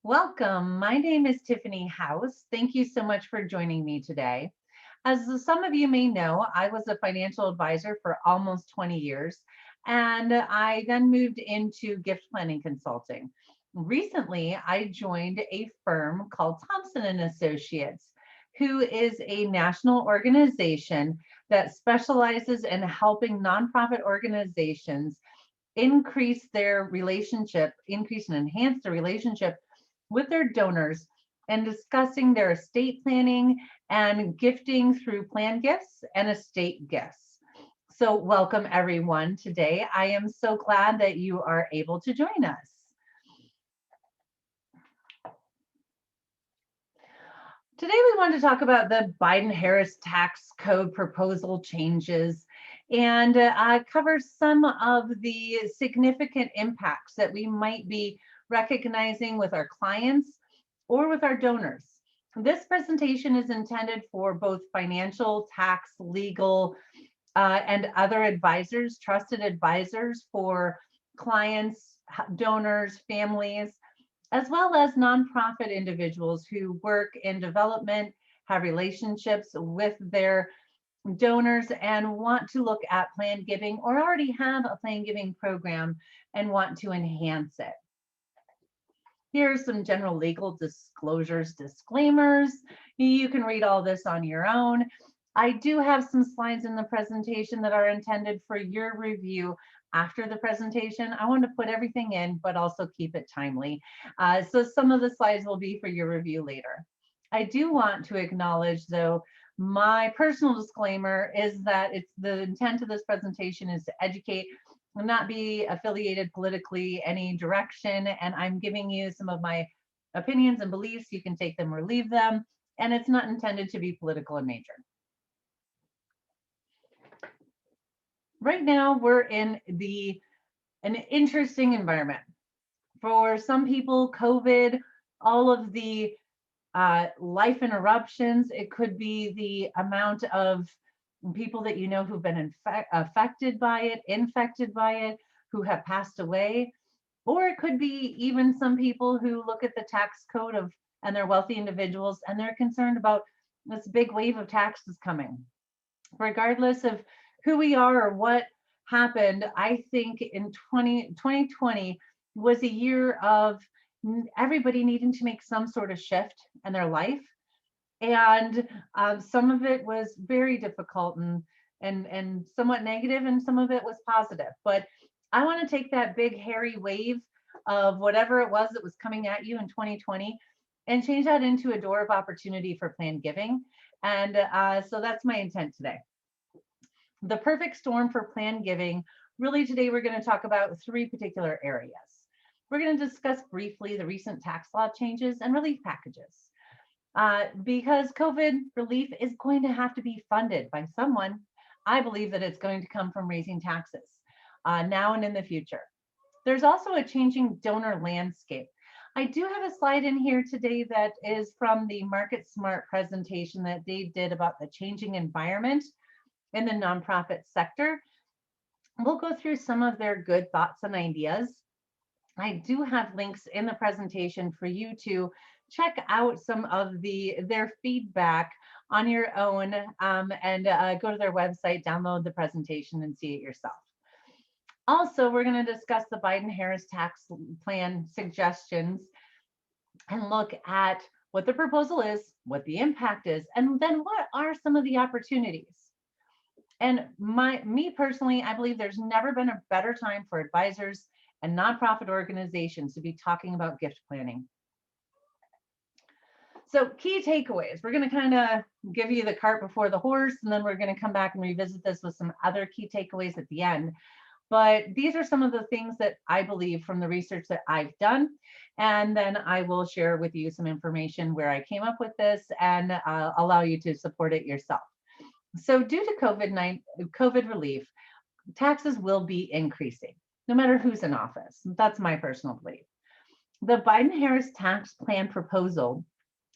Welcome. My name is Tiffany House. Thank you so much for joining me today. As some of you may know, I was a financial advisor for almost 20 years, and I then moved into gift planning consulting. Recently, I joined a firm called Thompson and Associates, who is a national organization that specializes in helping nonprofit organizations increase and enhance their relationship with their donors and discussing their estate planning and gifting through plan gifts and estate gifts. So, welcome everyone today. I am so glad that you are able to join us. Today, we want to talk about the Biden Harris tax code proposal changes and cover some of the significant impacts that we might be recognizing with our clients or with our donors. This presentation is intended for both financial, tax, legal, and other advisors, trusted advisors for clients, donors, families, as well as nonprofit individuals who work in development, have relationships with their donors, and want to look at plan giving or already have a plan giving program and want to enhance it. Here are some general legal disclosures, disclaimers. You can read all this on your own. I do have some slides in the presentation that are intended for your review after the presentation. I want to put everything in, but also keep it timely. So some of the slides will be for your review later. I do want to acknowledge, though, my personal disclaimer is that the intent of this presentation is to educate, not be affiliated politically any direction, and I'm giving you some of my opinions and beliefs. You can take them or leave them, and it's not intended to be political in nature. Right now, we're in an interesting environment. For some people, COVID, all of the life interruptions, it could be the amount of people that you know who've been affected by it, infected by it, who have passed away, or it could be even some people who look at the tax code and they're wealthy individuals and they're concerned about this big wave of taxes coming. Regardless of who we are or what happened, I think in 2020 was a year of everybody needing to make some sort of shift in their life. And some of it was very difficult and somewhat negative, and some of it was positive. But I want to take that big hairy wave of whatever it was that was coming at you in 2020 and change that into a door of opportunity for plan giving. And so that's my intent today. The perfect storm for plan giving. Really, today we're going to talk about three particular areas. We're going to discuss briefly the recent tax law changes and relief packages. Because COVID relief is going to have to be funded by someone, I believe that it's going to come from raising taxes now and in the future. There's also a changing donor landscape. I do have a slide in here today that is from the Market Smart presentation that they did about the changing environment in the nonprofit sector. We'll go through some of their good thoughts and ideas. I do have links in the presentation for you to check out some of their feedback on your own and go to their website, download the presentation and see it yourself. Also, we're going to discuss the Biden-Harris tax plan suggestions and look at what the proposal is, what the impact is, and then what are some of the opportunities. And me personally, I believe there's never been a better time for advisors and nonprofit organizations to be talking about gift planning. So key takeaways, we're going to kind of give you the cart before the horse, and then we're going to come back and revisit this with some other key takeaways at the end. But these are some of the things that I believe from the research that I've done. And then I will share with you some information where I came up with this and allow you to support it yourself. So due to COVID relief, taxes will be increasing, no matter who's in office. That's my personal belief. The Biden-Harris tax plan proposal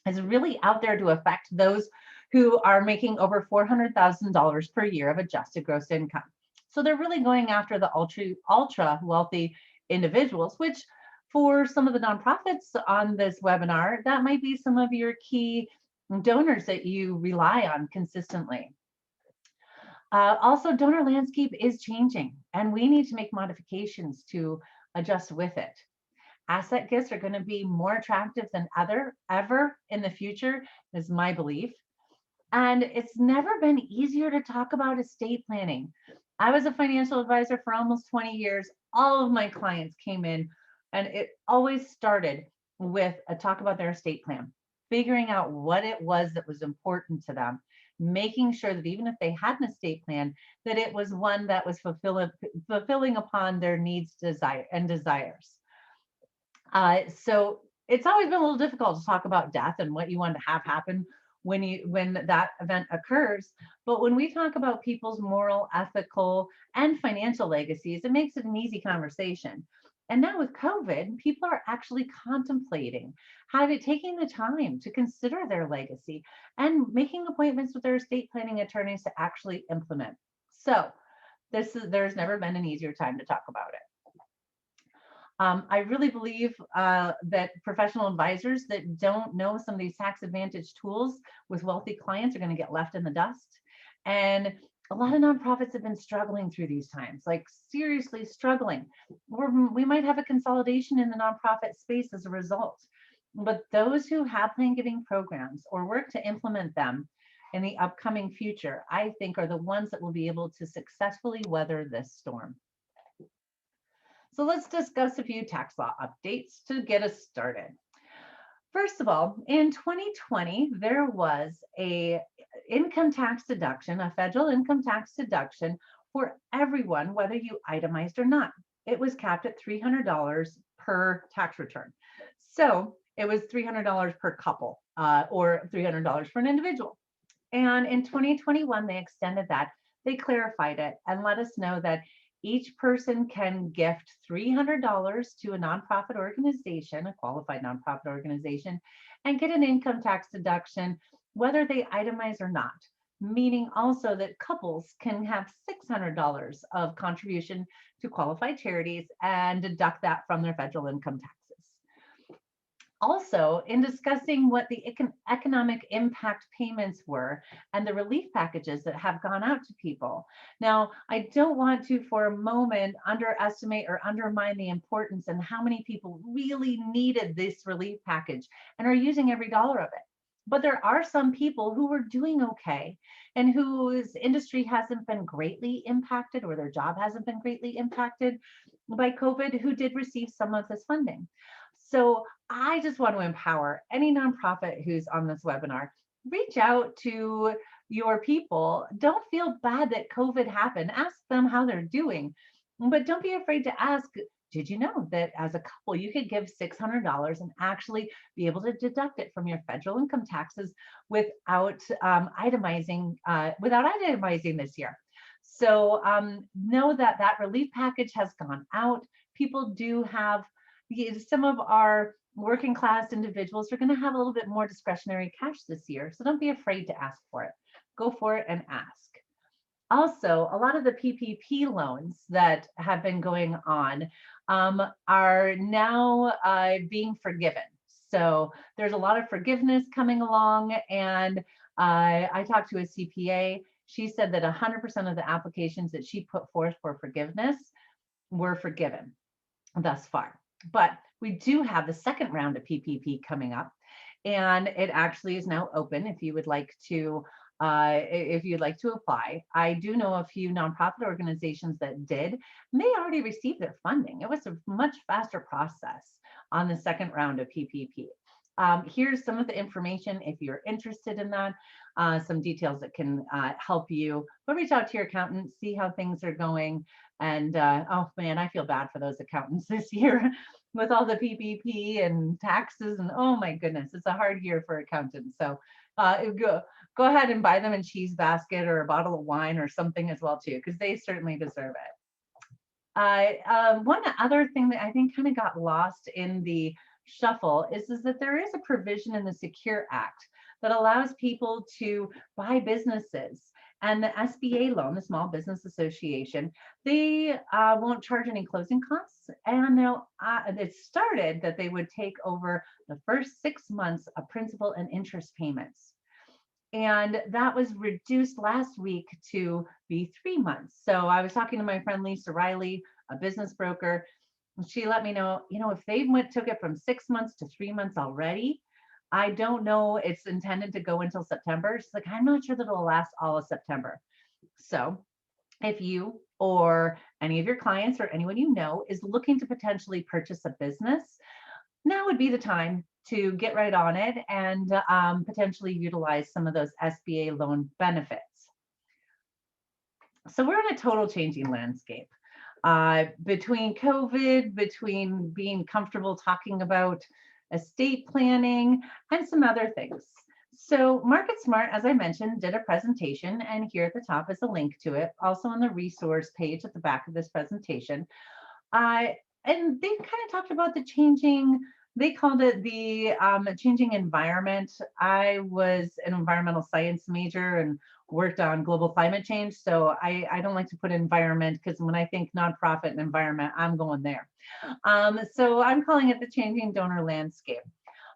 is really out there to affect those who are making over $400,000 per year of adjusted gross income. So they're really going after the ultra wealthy individuals, which For some of the nonprofits on this webinar, that might be some of your key donors that you rely on consistently. Also, donor landscape is changing, and we need to make modifications to adjust with it. Asset gifts are going to be more attractive than ever in the future, is my belief. And it's never been easier to talk about estate planning. I was a financial advisor for almost 20 years. All of my clients came in, and it always started with a talk about their estate plan, figuring out what it was that was important to them, making sure that even if they had an estate plan, that it was one that was fulfilling upon their needs, desires. So it's always been a little difficult to talk about death and what you want to have happen when that event occurs. But when we talk about people's moral, ethical, and financial legacies, it makes it an easy conversation. And now with COVID, people are actually contemplating taking the time to consider their legacy and making appointments with their estate planning attorneys to actually implement. So there's never been an easier time to talk about it. I really believe that professional advisors that don't know some of these tax advantage tools with wealthy clients are going to get left in the dust. And a lot of nonprofits have been struggling through these times, like seriously struggling. We might have a consolidation in the nonprofit space as a result. But those who have plan giving programs or work to implement them in the upcoming future, I think are the ones that will be able to successfully weather this storm. So let's discuss a few tax law updates to get us started. First of all, in 2020, there was a income tax deduction, a federal income tax deduction for everyone, whether you itemized or not. It was capped at $300 per tax return. So it was $300 per couple or $300 for an individual. And in 2021, they extended that. They clarified it and let us know that each person can gift $300 to a nonprofit organization, a qualified nonprofit organization, and get an income tax deduction, whether they itemize or not. Meaning also that couples can have $600 of contribution to qualified charities and deduct that from their federal income taxes. Also, in discussing what the economic impact payments were and the relief packages that have gone out to people. Now, I don't want to for a moment underestimate or undermine the importance and how many people really needed this relief package and are using every dollar of it. But there are some people who are doing okay and whose industry hasn't been greatly impacted or their job hasn't been greatly impacted by COVID who did receive some of this funding. So I just want to empower any nonprofit who's on this webinar. Reach out to your people. Don't feel bad that COVID happened. Ask them how they're doing. But don't be afraid to ask, did you know that as a couple, you could give $600 and actually be able to deduct it from your federal income taxes without itemizing this year? So know that that relief package has gone out. People do have some of our working class individuals are going to have a little bit more discretionary cash this year. So don't be afraid to ask for it. Go for it and ask. Also, a lot of the PPP loans that have been going on are now being forgiven. So there's a lot of forgiveness coming along. And I talked to a CPA. She said that 100% of the applications that she put forth for forgiveness were forgiven thus far. But we do have the second round of PPP coming up, and it actually is now open if you would like to apply. I do know a few nonprofit organizations that did, and they already received their funding. It was a much faster process on the second round of PPP. Here's some of the information if you're interested in that, some details that can help you. But reach out to your accountant, see how things are going. And oh man, I feel bad for those accountants this year with all the PPP and taxes. And oh my goodness, it's a hard year for accountants. So go ahead and buy them a cheese basket or a bottle of wine or something as well too, because they certainly deserve it. One other thing that I think kind of got lost in the shuffle is that there is a provision in the Secure Act that allows people to buy businesses And the SBA loan, the Small Business Association, they won't charge any closing costs. And it started that they would take over the first 6 months of principal and interest payments. And that was reduced last week to be 3 months. So I was talking to my friend Lisa Riley, a business broker. She let me know, if they took it from 6 months to 3 months already, I don't know, it's intended to go until September. She's like, I'm not sure that it'll last all of September. So if you or any of your clients or anyone you know is looking to potentially purchase a business, now would be the time to get right on it and potentially utilize some of those SBA loan benefits. So we're in a total changing landscape. Between COVID, between being comfortable talking about estate planning and some other things. So Market Smart, as I mentioned, did a presentation, and here at the top is a link to it, also on the resource page at the back of this presentation. And they kind of talked about the changing, they called it the changing environment. I was an environmental science major and worked on global climate change. So I don't like to put environment, because when I think nonprofit and environment, I'm going there. So I'm calling it the changing donor landscape.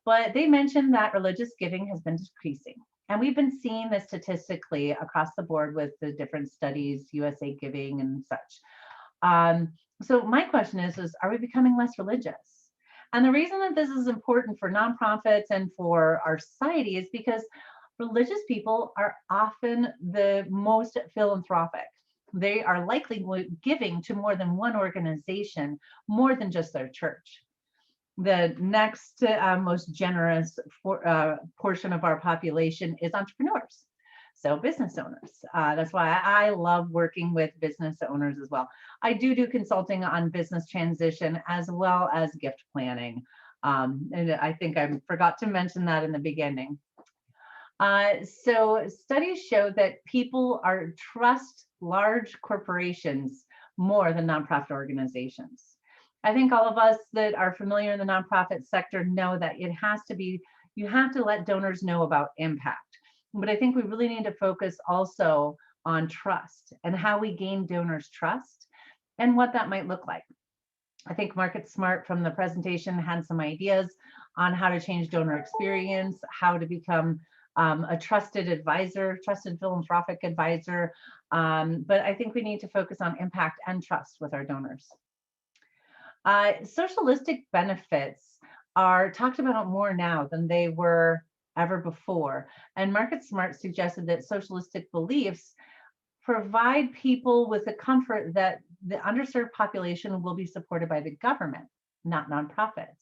But they mentioned that religious giving has been decreasing. And we've been seeing this statistically across the board with the different studies, USA Giving and such. So my question is are we becoming less religious? And the reason that this is important for nonprofits and for our society is because religious people are often the most philanthropic. They are likely giving to more than one organization, more than just their church. The next most generous portion of our population is entrepreneurs. So business owners. That's why I love working with business owners as well. I do consulting on business transition as well as gift planning. And I think I forgot to mention that in the beginning. So studies show that people trust large corporations more than nonprofit organizations. I think all of us that are familiar in the nonprofit sector know that you have to let donors know about impact. But I think we really need to focus also on trust and how we gain donors' trust and what that might look like. I think Market Smart from the presentation had some ideas on how to change donor experience, how to become a trusted advisor, trusted philanthropic advisor. But I think we need to focus on impact and trust with our donors. Socialistic benefits are talked about more now than they were ever before. And Market Smart suggested that socialistic beliefs provide people with the comfort that the underserved population will be supported by the government, not nonprofits.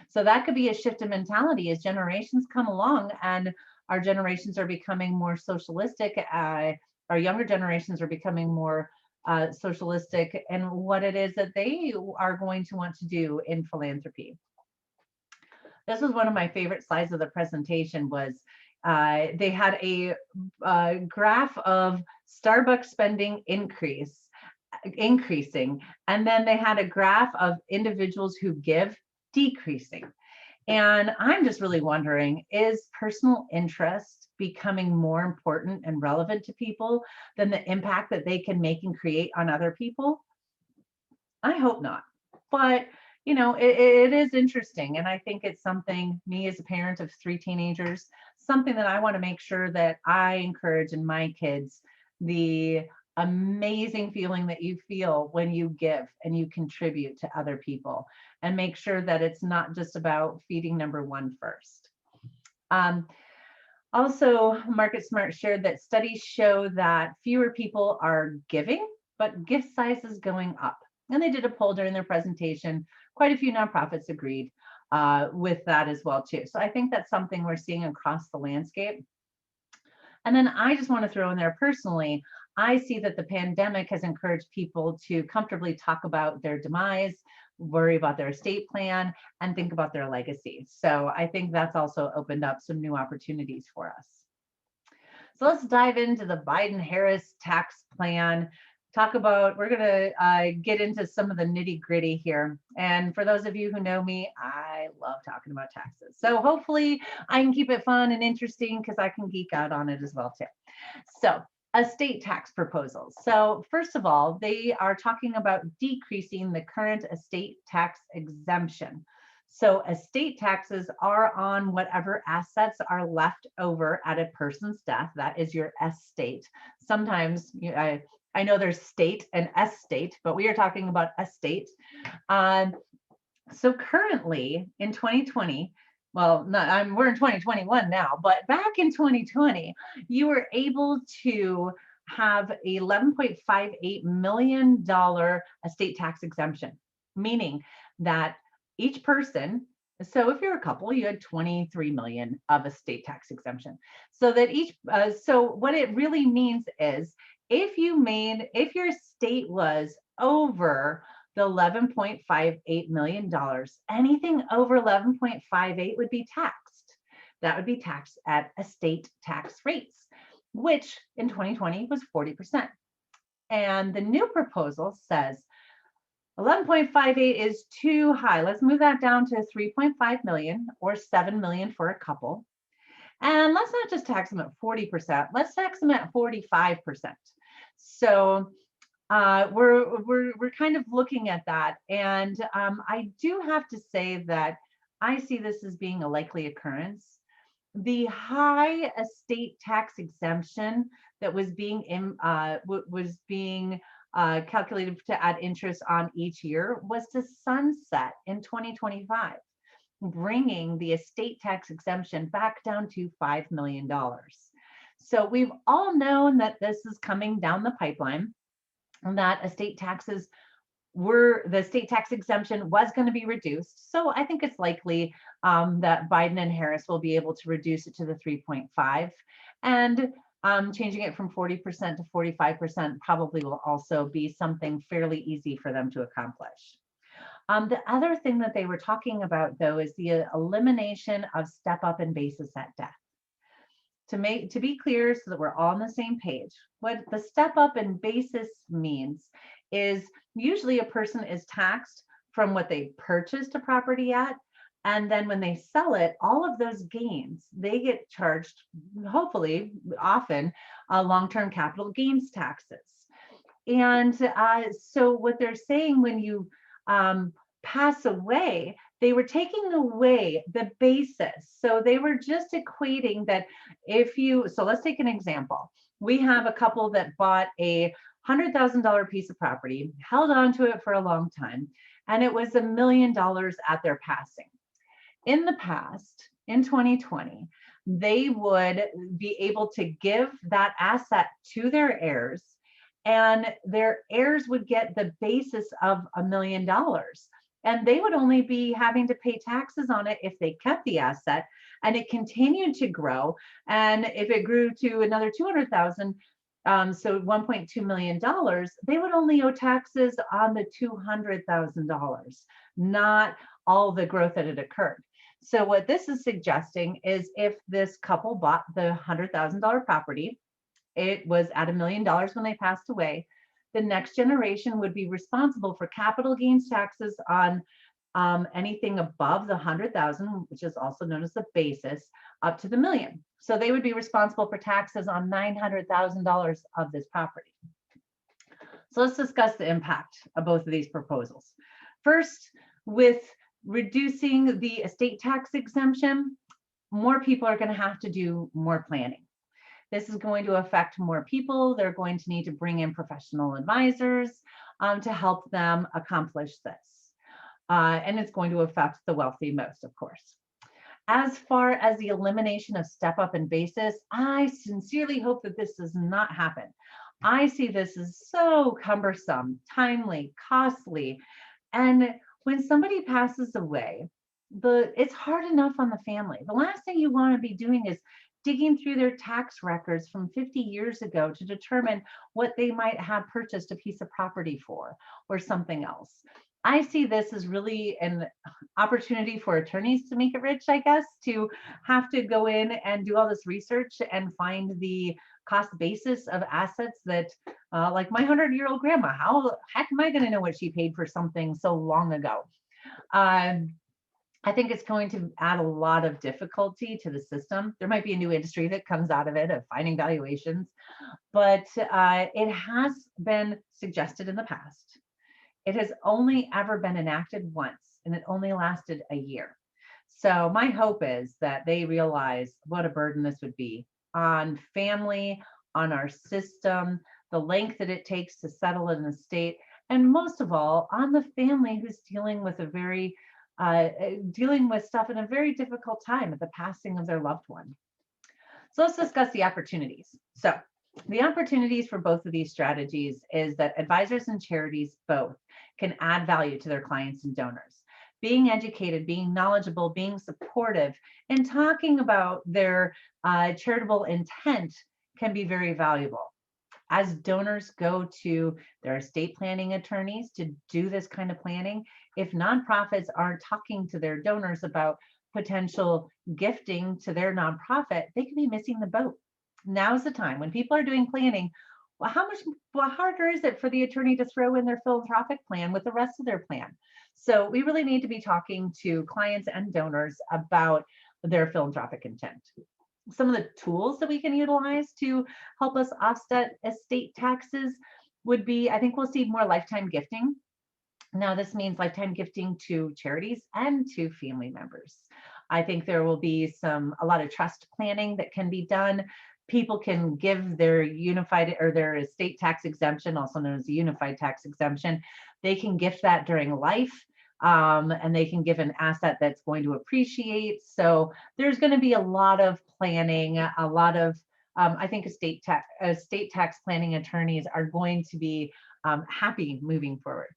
So that could be a shift in mentality as generations come along and our generations are becoming more socialistic. Our younger generations are becoming more socialistic and what it is that they are going to want to do in philanthropy. This was one of my favorite slides of the presentation. Was they had a graph of Starbucks spending increasing, and then they had a graph of individuals who give decreasing. And I'm just really wondering, is personal interest becoming more important and relevant to people than the impact that they can make and create on other people? I hope not. But it is interesting. And I think it's something, me as a parent of 3 teenagers, something that I want to make sure that I encourage in my kids, the amazing feeling that you feel when you give and you contribute to other people, and make sure that it's not just about feeding number one first. Also, Market Smart shared that studies show that fewer people are giving, but gift size is going up. And they did a poll during their presentation. Quite a few nonprofits agreed with that as well too. So I think that's something we're seeing across the landscape. And then I just want to throw in there personally, I see that the pandemic has encouraged people to comfortably talk about their demise, worry about their estate plan, and think about their legacy. So I think that's also opened up some new opportunities for us. So let's dive into the Biden-Harris tax plan. We're going to get into some of the nitty gritty here. And for those of you who know me, I love talking about taxes. So hopefully I can keep it fun and interesting because I can geek out on it as well too. So estate tax proposals. So first of all, they are talking about decreasing the current estate tax exemption. So estate taxes are on whatever assets are left over at a person's death. That is your estate. Sometimes I know there's state and estate, but we are talking about estate. So currently in 2020, well, we're in 2021 now, but back in 2020, you were able to have a $11.58 million estate tax exemption, meaning that each person, so if you're a couple, you had 23 million of estate tax exemption. So that so what it really means is if your estate was over the $11.58 million, anything over 11.58 would be taxed. That would be taxed at estate tax rates, which in 2020 was 40%. And the new proposal says 11.58 is too high. Let's move that down to 3.5 million or 7 million for a couple. And let's not just tax them at 40%, let's tax them at 45%. So we're kind of looking at that. And I do have to say that I see this as being a likely occurrence. The high estate tax exemption that was being calculated to add interest on each year was to sunset in 2025, bringing the estate tax exemption back down to $5 million. So we've all known that this is coming down the pipeline, and that the estate tax exemption was going to be reduced. So I think it's likely that Biden and Harris will be able to reduce it to the 3.5, and changing it from 40% to 45% probably will also be something fairly easy for them to accomplish. The other thing that they were talking about, though, is the elimination of step up and basis at death. To be clear, so that we're all on the same page, what the step up and basis means is usually a person is taxed from what they purchased a property at, and then when they sell it, all of those gains, they get charged, hopefully, often, long-term capital gains taxes. And so what they're saying, when you pass away, they were taking away the basis. So they were just equating that so let's take an example. We have a couple that bought a $100,000 piece of property, held on to it for a long time, and it was $1 million at their passing. In the past, in 2020, they would be able to give that asset to their heirs, and their heirs would get the basis of $1 million. And they would only be having to pay taxes on it if they kept the asset and it continued to grow. And if it grew to another 200,000, so $1.2 million, they would only owe taxes on the $200,000, not all the growth that had occurred. So what this is suggesting is if this couple bought the $100,000 property, it was at $1 million when they passed away, the next generation would be responsible for capital gains taxes on anything above the 100,000, which is also known as the basis, up to the million. So they would be responsible for taxes on $900,000 of this property. So let's discuss the impact of both of these proposals. First, with reducing the estate tax exemption, more people are going to have to do more planning. This is going to affect more people. They're going to need to bring in professional advisors to help them accomplish this. And it's going to affect the wealthy most, of course. As far as the elimination of step up and basis, I sincerely hope that this does not happen. I see this as so cumbersome, timely, costly. And when somebody passes away, it's hard enough on the family. The last thing you want to be doing is digging through their tax records from 50 years ago to determine what they might have purchased a piece of property for or something else. I see this as really an opportunity for attorneys to make it rich, I guess, to have to go in and do all this research and find the cost basis of assets that, like my 100-year-old grandma, how heck am I going to know what she paid for something so long ago? I think it's going to add a lot of difficulty to the system. There might be a new industry that comes out of it of finding valuations, but it has been suggested in the past. It has only ever been enacted once, and it only lasted a year. So my hope is that they realize what a burden this would be on family, on our system, the length that it takes to settle in the state, and most of all, on the family who's dealing with a very dealing with stuff in a very difficult time at the passing of their loved one. So let's discuss the opportunities. So the opportunities for both of these strategies is that advisors and charities both can add value to their clients and donors. Being educated, being knowledgeable, being supportive, and talking about their charitable intent can be very valuable. As donors go to their estate planning attorneys to do this kind of planning, if nonprofits aren't talking to their donors about potential gifting to their nonprofit, they can be missing the boat. Now's the time when people are doing planning. Well, how much harder is it for the attorney to throw in their philanthropic plan with the rest of their plan? So we really need to be talking to clients and donors about their philanthropic intent. Some of the tools that we can utilize to help us offset estate taxes would be, I think we'll see more lifetime gifting. Now, this means lifetime gifting to charities and to family members. I think there will be a lot of trust planning that can be done. People can give their unified or their estate tax exemption, also known as the unified tax exemption. They can gift that during life. And they can give an asset that's going to appreciate. So there's going to be a lot of planning, a lot of, I think estate tax planning attorneys are going to be happy moving forward.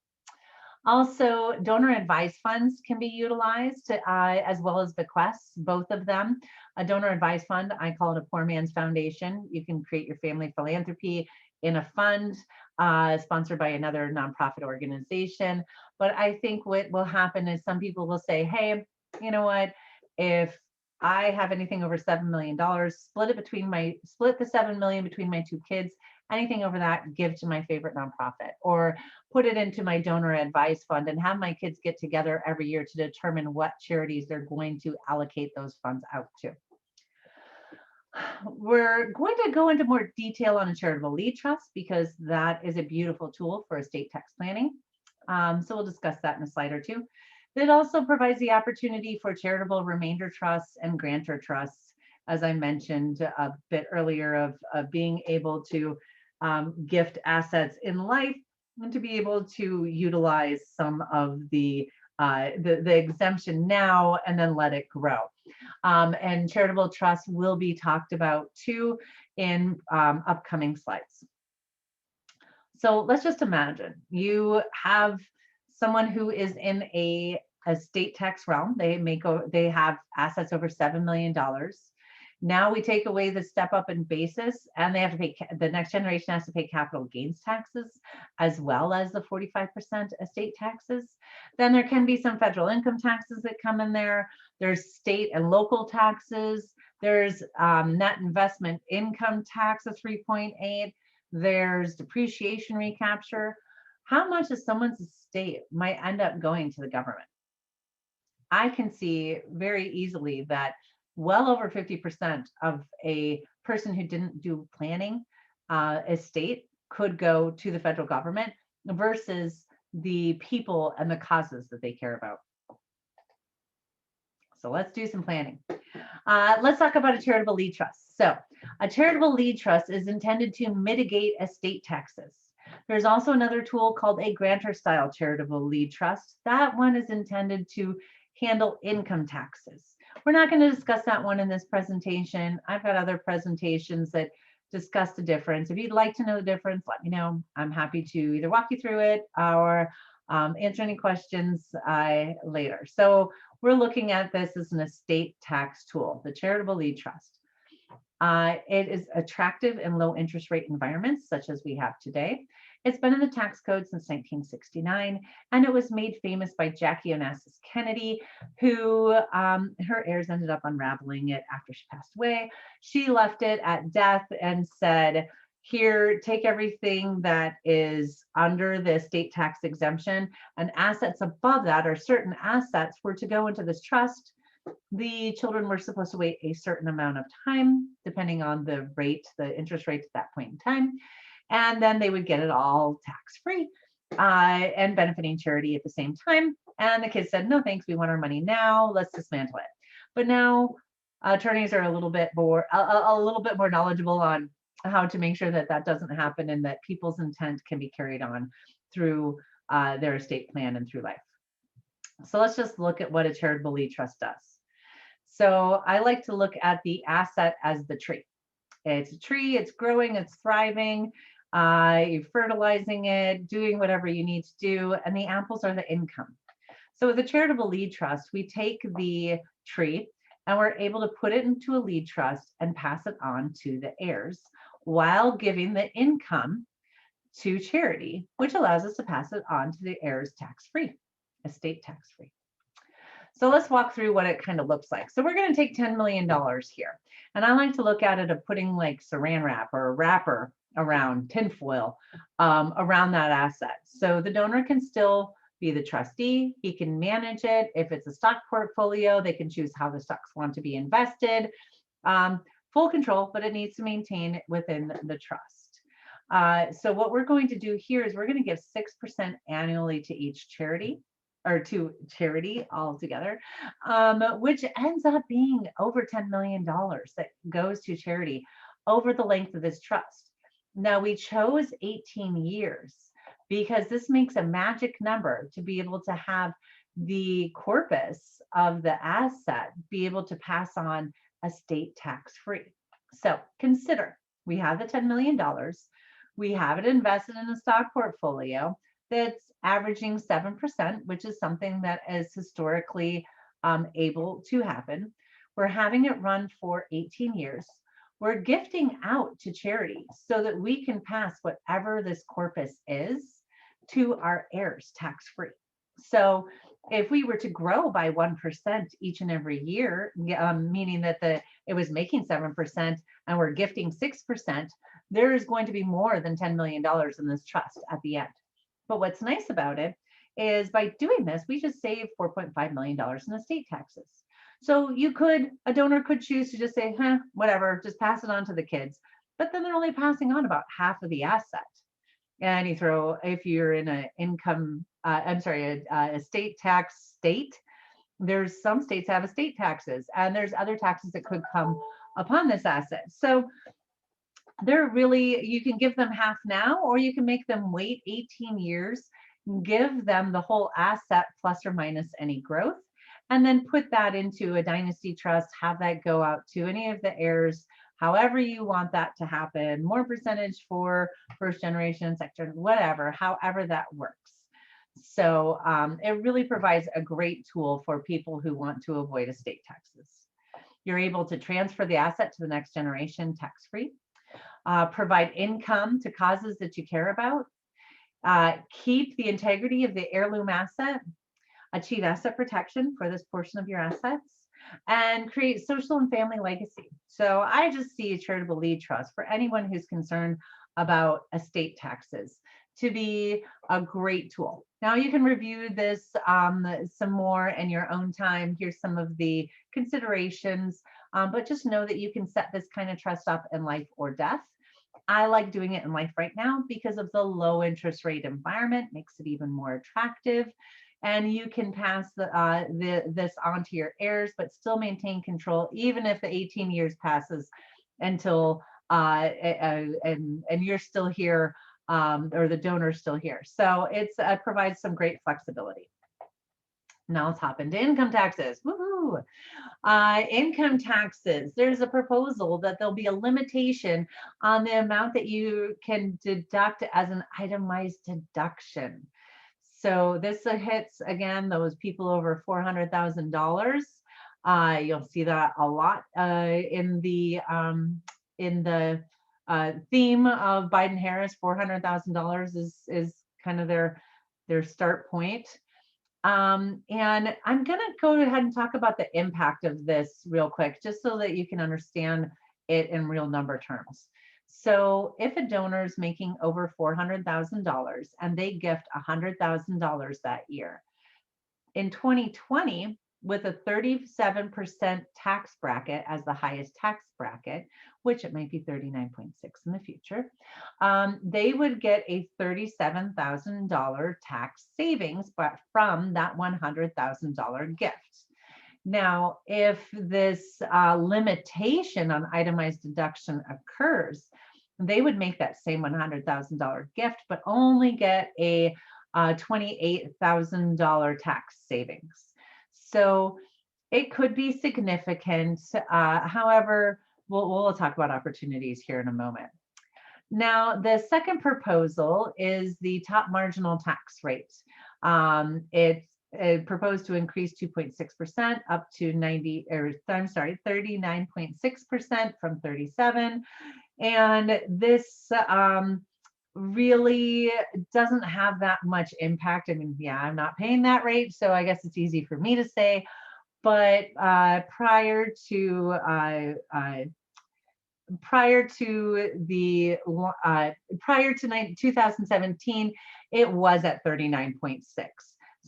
Also, donor advised funds can be utilized as well as bequests, both of them. A donor advised fund, I call it a poor man's foundation. You can create your family philanthropy in a fund sponsored by another nonprofit organization. But I think what will happen is some people will say, hey, you know what, if I have anything over $7 million, split the 7 million between my two kids. Anything over that, give to my favorite nonprofit, or put it into my donor advised fund and have my kids get together every year to determine what charities they're going to allocate those funds out to. We're going to go into more detail on a charitable lead trust because that is a beautiful tool for estate tax planning. So we'll discuss that in a slide or two. It also provides the opportunity for charitable remainder trusts and grantor trusts, as I mentioned a bit earlier, of being able to gift assets in life and to be able to utilize some of the exemption now and then let it grow. And charitable trust will be talked about too in upcoming slides. So let's just imagine you have someone who is in a estate tax realm. They have assets over $7 million. Now we take away the step up in basis, and they have to pay, the next generation has to pay capital gains taxes as well as the 45% estate taxes. Then there can be some federal income taxes that come in there. There's state and local taxes. There's net investment income tax of 3.8. There's depreciation recapture. How much of someone's estate might end up going to the government? I can see very easily that well over 50% of a person who didn't do planning estate could go to the federal government versus the people and the causes that they care about. So let's do some planning. Let's talk about a charitable lead trust. So a charitable lead trust is intended to mitigate estate taxes. There's also another tool called a grantor style charitable lead trust. That one is intended to handle income taxes. We're not going to discuss that one in this presentation. I've got other presentations that discuss the difference. If you'd like to know the difference, let me know. I'm happy to either walk you through it or answer any questions later. So we're looking at this as an estate tax tool, the charitable lead trust. It is attractive in low interest rate environments such as we have today. It's been in the tax code since 1969, and it was made famous by Jackie Onassis Kennedy, who her heirs ended up unraveling it after she passed away. She left it at death and said, Here, take everything that is under the estate tax exemption, and assets above that, or certain assets, were to go into this trust. The children were supposed to wait a certain amount of time, depending on the rate, the interest rate at that point in time, and then they would get it all tax-free and benefiting charity at the same time. And the kids said, no, thanks, we want our money now, let's dismantle it. But now attorneys are a little bit more knowledgeable on how to make sure that that doesn't happen, and that people's intent can be carried on through their estate plan and through life. So let's just look at what a charitable lead trust does. So I like to look at the asset as the tree. It's a tree, it's growing, it's thriving, you're fertilizing it, doing whatever you need to do, and the apples are the income. So with a charitable lead trust, we take the tree and we're able to put it into a lead trust and pass it on to the heirs while giving the income to charity, which allows us to pass it on to the heirs tax-free, estate tax-free. So let's walk through what it kind of looks like. So we're going to take $10 million here. And I like to look at it of putting like saran wrap or a wrapper around tinfoil around that asset. So the donor can still be the trustee. He can manage it. If it's a stock portfolio, they can choose how the stocks want to be invested. Full control, but it needs to maintain within the trust. So what we're going to do here is we're going to give 6% annually to each charity, or to charity altogether, which ends up being over $10 million that goes to charity over the length of this trust. Now, we chose 18 years because this makes a magic number to be able to have the corpus of the asset be able to pass on estate tax-free. So consider, we have the $10 million, we have it invested in a stock portfolio that's averaging 7%, which is something that is historically able to happen. We're having it run for 18 years. We're gifting out to charity so that we can pass whatever this corpus is to our heirs tax-free. So if we were to grow by 1% each and every year, meaning that it was making 7% and we're gifting 6%, there is going to be more than $10 million in this trust at the end. But what's nice about it is by doing this, we just saved $4.5 million in estate taxes. So a donor could choose to just say, whatever, just pass it on to the kids. But then they're only passing on about half of the asset. And if you're in an estate tax state, there's some states have estate taxes, and there's other taxes that could come upon this asset. So you can give them half now, or you can make them wait 18 years, give them the whole asset plus or minus any growth, and then put that into a dynasty trust, have that go out to any of the heirs, however you want that to happen, more percentage for first generation, second, whatever, however that works. So it really provides a great tool for people who want to avoid estate taxes. You're able to transfer the asset to the next generation tax-free, provide income to causes that you care about, keep the integrity of the heirloom asset, achieve asset protection for this portion of your assets, and create social and family legacy. So I just see a charitable lead trust for anyone who's concerned about estate taxes to be a great tool. Now you can review this some more in your own time. Here's some of the considerations, but just know that you can set this kind of trust up in life or death. I like doing it in life right now because of the low interest rate environment, makes it even more attractive. And you can pass this on to your heirs, but still maintain control, even if the 18 years passes until and you're still here, or the donor's still here. So it provides some great flexibility. Now let's hop into income taxes. Woohoo! Income taxes. There's a proposal that there'll be a limitation on the amount that you can deduct as an itemized deduction. So this hits, again, those people over $400,000. You'll see that a lot in the theme of Biden-Harris. $400,000 is kind of their start point. And I'm going to go ahead and talk about the impact of this real quick, just so that you can understand it in real number terms. So if a donor is making over $400,000 and they gift $100,000 that year, in 2020, with a 37% tax bracket as the highest tax bracket, which it might be 39.6 in the future, they would get a $37,000 tax savings, but from that $100,000 gift. Now, if this limitation on itemized deduction occurs, they would make that same $100,000 gift, but only get a $28,000 tax savings. So it could be significant. However, we'll talk about opportunities here in a moment. Now, the second proposal is the top marginal tax rate. It proposed to increase 2.6% up to 39.6% from 37. And this really doesn't have that much impact. I mean, yeah, I'm not paying that rate, so I guess it's easy for me to say. But prior to 2017, it was at 39.6.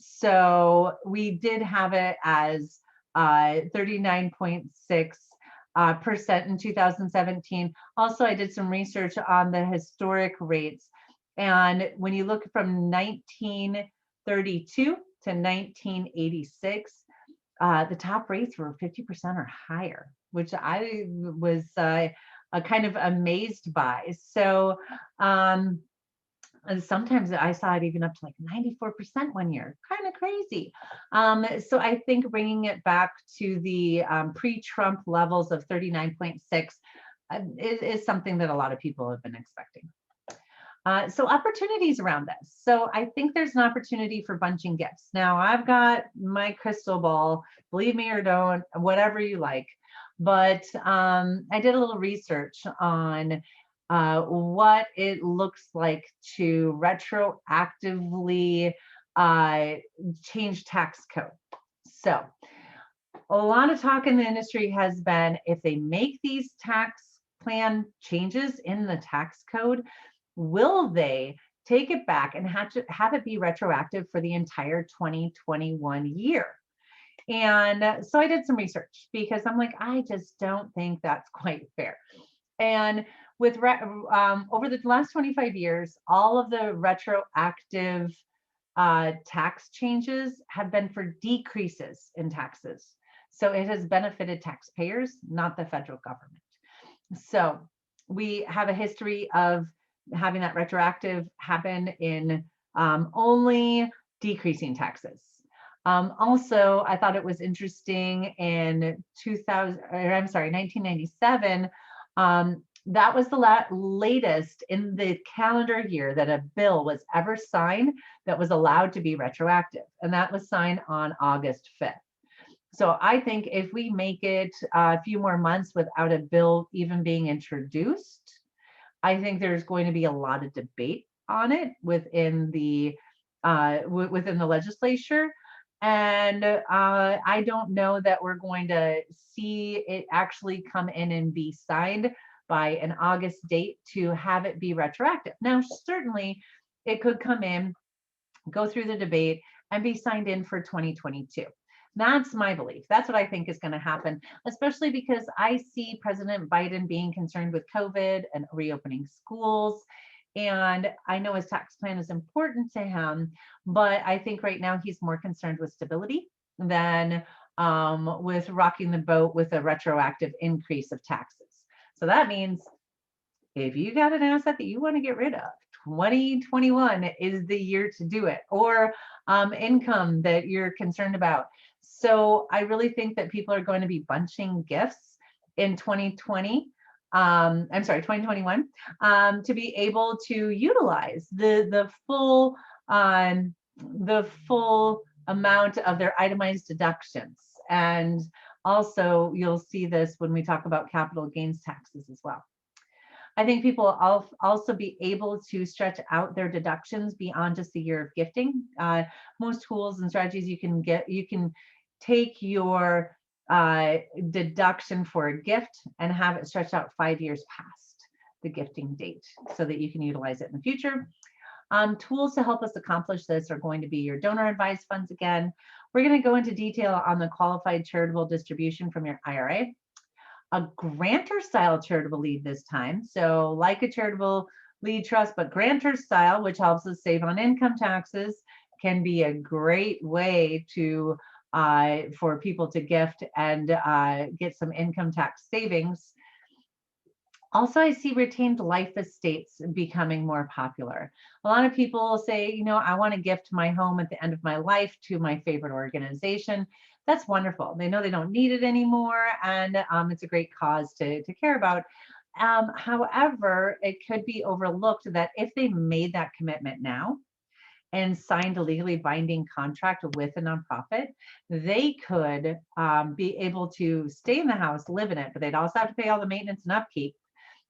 So we did have it as 39.6% in 2017. Also, I did some research on the historic rates. And when you look from 1932 to 1986, the top rates were 50% or higher, which I was kind of amazed by. So and sometimes I saw it even up to like 94% one year, kind of crazy. So I think bringing it back to the pre-Trump levels of 39.6 is something that a lot of people have been expecting. So opportunities around this. So I think there's an opportunity for bunching gifts. Now I've got my crystal ball, believe me or don't, whatever you like. But I did a little research on what it looks like to retroactively change tax code. So a lot of talk in the industry has been, if they make these tax plan changes in the tax code, will they take it back and have it be retroactive for the entire 2021 year? And so I did some research because I'm like, I just don't think that's quite fair. And with over the last 25 years, all of the retroactive tax changes have been for decreases in taxes. So it has benefited taxpayers, not the federal government. So we have a history of having that retroactive happen in only decreasing taxes. Also, I thought it was interesting in 1997, that was the latest in the calendar year that a bill was ever signed that was allowed to be retroactive, and that was signed on August 5th. So I think if we make it a few more months without a bill even being introduced, I think there's going to be a lot of debate on it within the legislature. And I don't know that we're going to see it actually come in and be signed by an August date to have it be retroactive. Now, certainly it could come in, go through the debate, and be signed in for 2022. That's my belief. That's what I think is going to happen, especially because I see President Biden being concerned with COVID and reopening schools. And I know his tax plan is important to him, but I think right now he's more concerned with stability than with rocking the boat with a retroactive increase of taxes. So that means if you got an asset that you want to get rid of, 2021 is the year to do it, or income that you're concerned about. So I really think that people are going to be bunching gifts in 2021, to be able to utilize the full amount of their itemized deductions. And also you'll see this when we talk about capital gains taxes as well. I think people will also be able to stretch out their deductions beyond just a year of gifting. Most tools and strategies you can take your deduction for a gift and have it stretched out 5 years past. the gifting date so that you can utilize it in the future. Tools to help us accomplish this are going to be your donor advised funds again. We're going to go into detail on the qualified charitable distribution from your IRA, a grantor style charitable lead this time. So like a charitable lead trust, but grantor style, which helps us save on income taxes, can be a great way to for people to gift and get some income tax savings. Also, I see retained life estates becoming more popular. A lot of people say, you know, I want to gift my home at the end of my life to my favorite organization. That's wonderful. They know they don't need it anymore, and it's a great cause to care about. However, it could be overlooked that if they made that commitment now and signed a legally binding contract with a nonprofit, they could be able to stay in the house, live in it, but they'd also have to pay all the maintenance and upkeep,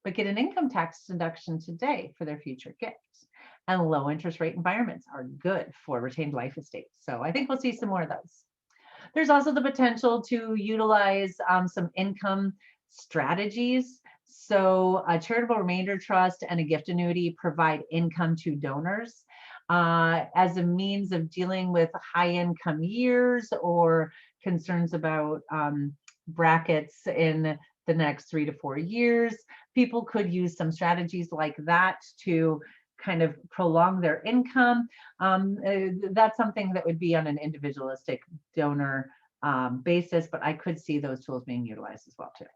but get an income tax deduction today for their future gifts. And low interest rate environments are good for retained life estates. So I think we'll see some more of those. There's also the potential to utilize some income strategies. So a charitable remainder trust and a gift annuity provide income to donors as a means of dealing with high income years or concerns about brackets in the next 3 to 4 years. People could use some strategies like that to kind of prolong their income. That's something that would be on an individualistic donor basis, but I could see those tools being utilized as well too.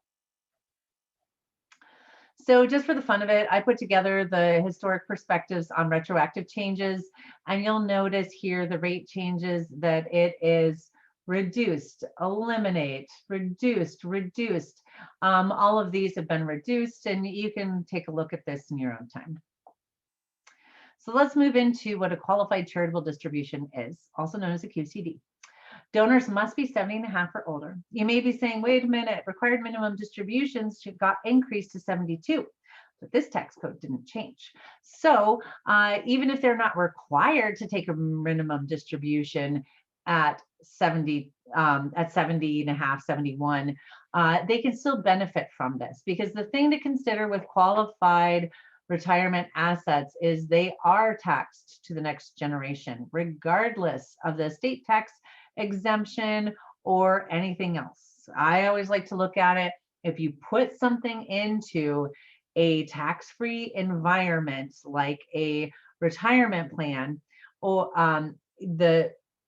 So just for the fun of it, I put together the historic perspectives on retroactive changes, and you'll notice here the rate changes that it is reduced, eliminate, reduced, reduced. All of these have been reduced, and you can take a look at this in your own time. So let's move into what a qualified charitable distribution is, also known as a QCD. Donors must be 70 and a half or older. You may be saying, wait a minute, required minimum distributions got increased to 72, but this tax code didn't change. So even if they're not required to take a minimum distribution at 70 and a half, 71, they can still benefit from this, because the thing to consider with qualified retirement assets is they are taxed to the next generation, regardless of the state tax exemption or anything else. I always like to look at it, if you put something into a tax-free environment like a retirement plan, or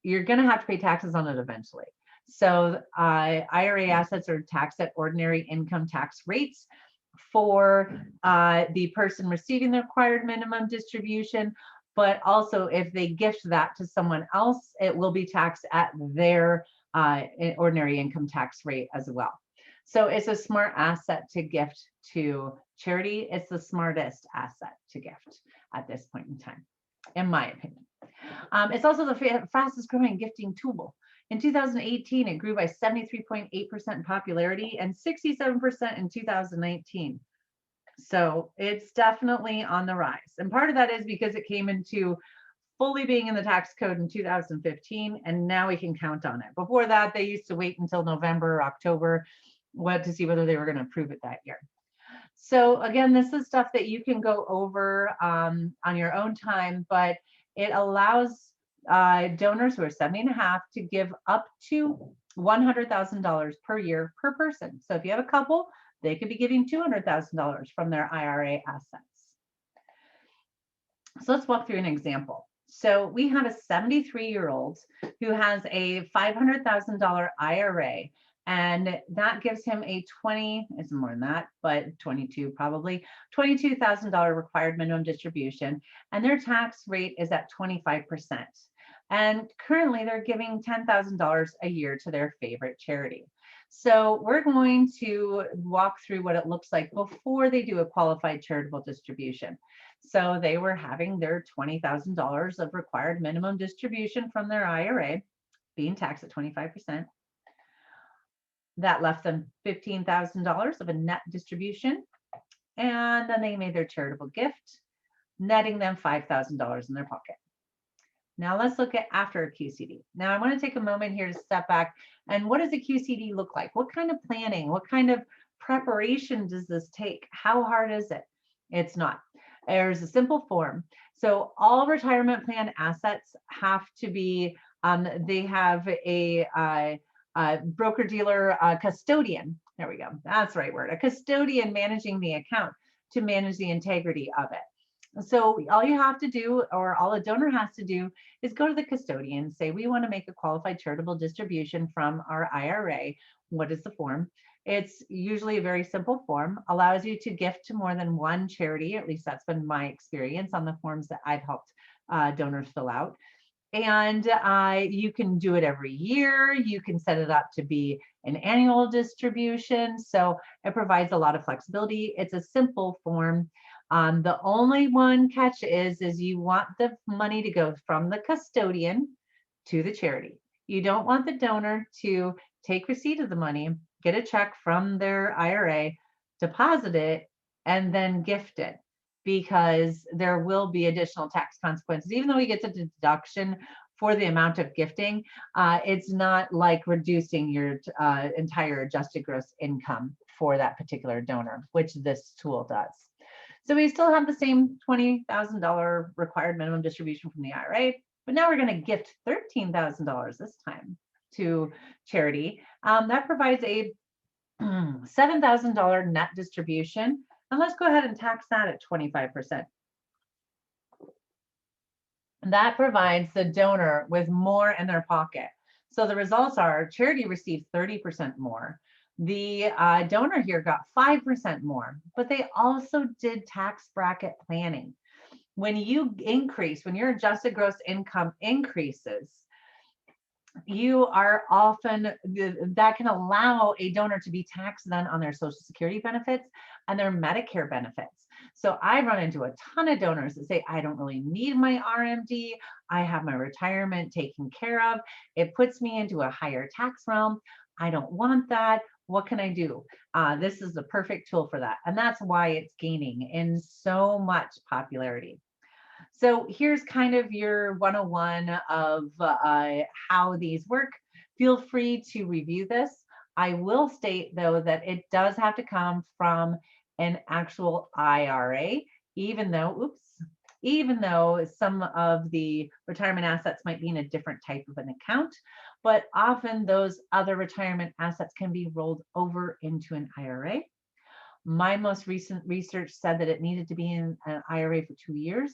you're going to have to pay taxes on it eventually. So IRA assets are taxed at ordinary income tax rates for the person receiving the required minimum distribution, but also if they gift that to someone else, it will be taxed at their ordinary income tax rate as well. So it's a smart asset to gift to charity. It's the smartest asset to gift at this point in time, in my opinion. It's also the fastest growing gifting tool. In 2018, it grew by 73.8% in popularity and 67% in 2019. So it's definitely on the rise. And part of that is because it came into fully being in the tax code in 2015, and now we can count on it. Before that, they used to wait until November or October to see whether they were going to approve it that year. So again, this is stuff that you can go over on your own time, but it allows donors who are 70 and a half to give up to $100,000 per year per person. So if you have a couple, they could be giving $200,000 from their IRA assets. So let's walk through an example. So we have a 73-year-old who has a $500,000 IRA, and that gives him a it's more than that, but 22 probably, $22,000 required minimum distribution, and their tax rate is at 25%. And currently they're giving $10,000 a year to their favorite charity. So we're going to walk through what it looks like before they do a qualified charitable distribution. So they were having their $20,000 of required minimum distribution from their IRA being taxed at 25%. That left them $15,000 of a net distribution. And then they made their charitable gift, netting them $5,000 in their pocket. Now let's look at after a QCD. Now I want to take a moment here to step back. And what does a QCD look like? What kind of planning, what kind of preparation does this take? How hard is it? It's not. There's a simple form. So all retirement plan assets have to be, they have a broker dealer custodian. There we go. That's the right word. A custodian managing the account to manage the integrity of it. So all you have to do, or all a donor has to do, is go to the custodian, say, we want to make a qualified charitable distribution from our IRA. What is the form? It's usually a very simple form, allows you to gift to more than one charity. At least that's been my experience on the forms that I've helped donors fill out. And you can do it every year. You can set it up to be an annual distribution. So it provides a lot of flexibility. It's a simple form. The only one catch is you want the money to go from the custodian to the charity. You don't want the donor to take receipt of the money, get a check from their IRA, deposit it, and then gift it, because there will be additional tax consequences. Even though he gets a deduction for the amount of gifting, it's not like reducing your entire adjusted gross income for that particular donor, which this tool does. So we still have the same $20,000 required minimum distribution from the IRA, but now we're going to gift $13,000 this time to charity. That provides a $7,000 net distribution. And let's go ahead and tax that at 25%. That provides the donor with more in their pocket. So the results are charity received 30% more. The donor here got 5% more, but they also did tax bracket planning. When you increase, when your adjusted gross income increases, you are often, that can allow a donor to be taxed then on their Social Security benefits and their Medicare benefits. So I run into a ton of donors that say, I don't really need my RMD. I have my retirement taken care of. It puts me into a higher tax realm. I don't want that. What can I do? This is the perfect tool for that. And that's why it's gaining in so much popularity. So here's kind of your 101 of how these work. Feel free to review this. I will state, though, that it does have to come from an actual IRA, even though some of the retirement assets might be in a different type of an account, but often those other retirement assets can be rolled over into an IRA. My most recent research said that it needed to be in an IRA for 2 years.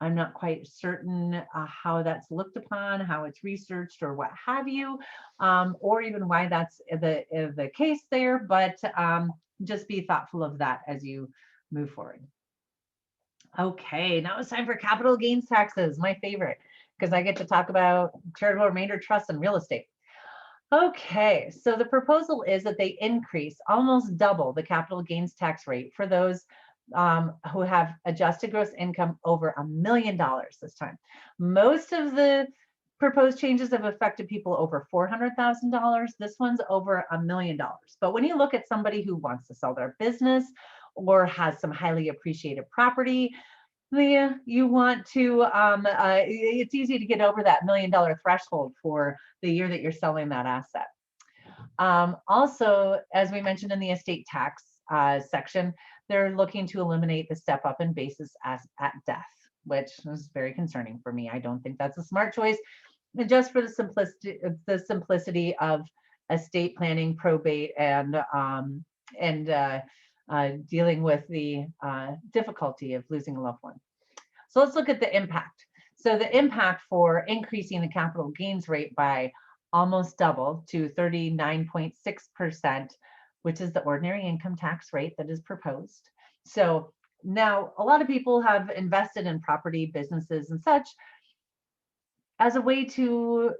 I'm not quite certain how that's looked upon, how it's researched, or what have you, or even why that's the case there, but just be thoughtful of that as you move forward. Okay, now it's time for capital gains taxes, my favorite, because I get to talk about charitable remainder trusts and real estate. Okay, so the proposal is that they increase, almost double the capital gains tax rate for those who have adjusted gross income over $1 million this time. Most of the proposed changes have affected people over $400,000. This one's over $1 million. But when you look at somebody who wants to sell their business or has some highly appreciated property, you want to, it's easy to get over that $1 million threshold for the year that you're selling that asset. Also, as we mentioned in the estate tax section, they're looking to eliminate the step up in basis as at death, which is very concerning for me. I don't think that's a smart choice, just for the simplicity of estate planning, probate, and dealing with the difficulty of losing a loved one. So let's look at the impact. So the impact for increasing the capital gains rate by almost double to 39.6%, which is the ordinary income tax rate that is proposed. So now a lot of people have invested in property, businesses, and such as a way to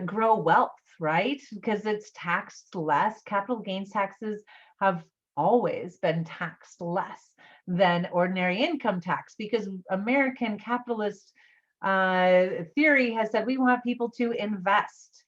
grow wealth, right? Because it's taxed less. Capital gains taxes have always been taxed less than ordinary income tax, because American capitalist theory has said we want people to invest.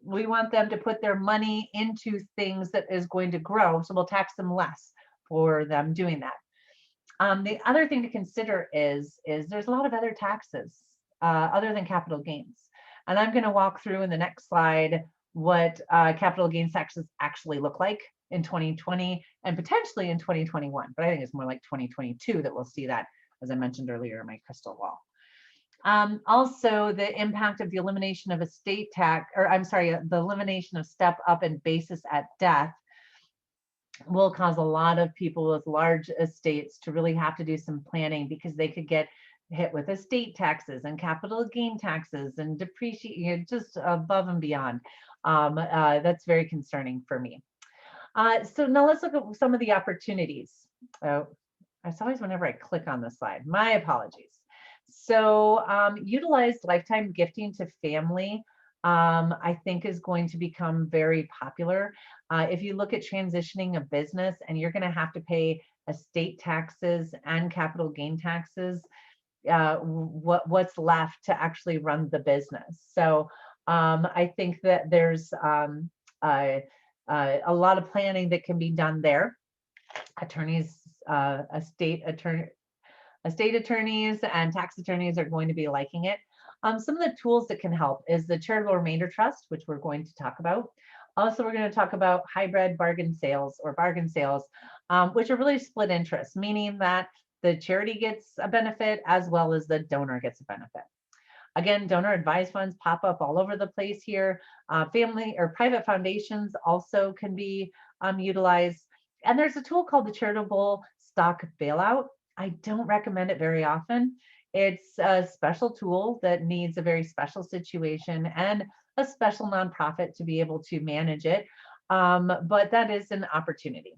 We want them to put their money into things that is going to grow, so we'll tax them less for them doing that. The other thing to consider is there's a lot of other taxes other than capital gains. And I'm going to walk through in the next slide what capital gains taxes actually look like in 2020 and potentially in 2021. But I think it's more like 2022 that we'll see that, as I mentioned earlier in my crystal ball. Also, the impact of the elimination of estate tax, or I'm sorry, the elimination of step up and basis at death will cause a lot of people with large estates to really have to do some planning, because they could get hit with estate taxes and capital gain taxes and depreciation, just above and beyond. That's very concerning for me. So now let's look at some of the opportunities. Oh, it's always whenever I click on the slide, my apologies. So utilized lifetime gifting to family, I think is going to become very popular. If you look at transitioning a business and you're going to have to pay estate taxes and capital gain taxes, what's left to actually run the business? So I think that there's a lot of planning that can be done there. Attorneys, estate attorneys and tax attorneys are going to be liking it. Some of the tools that can help is the charitable remainder trust, which we're going to talk about. Also, we're going to talk about hybrid bargain sales, or bargain sales, which are really split interest, meaning that the charity gets a benefit as well as the donor gets a benefit. Again, donor advised funds pop up all over the place here. Family or private foundations also can be utilized. And there's a tool called the charitable stock bailout. I don't recommend it very often. It's a special tool that needs a very special situation and a special nonprofit to be able to manage it. But that is an opportunity.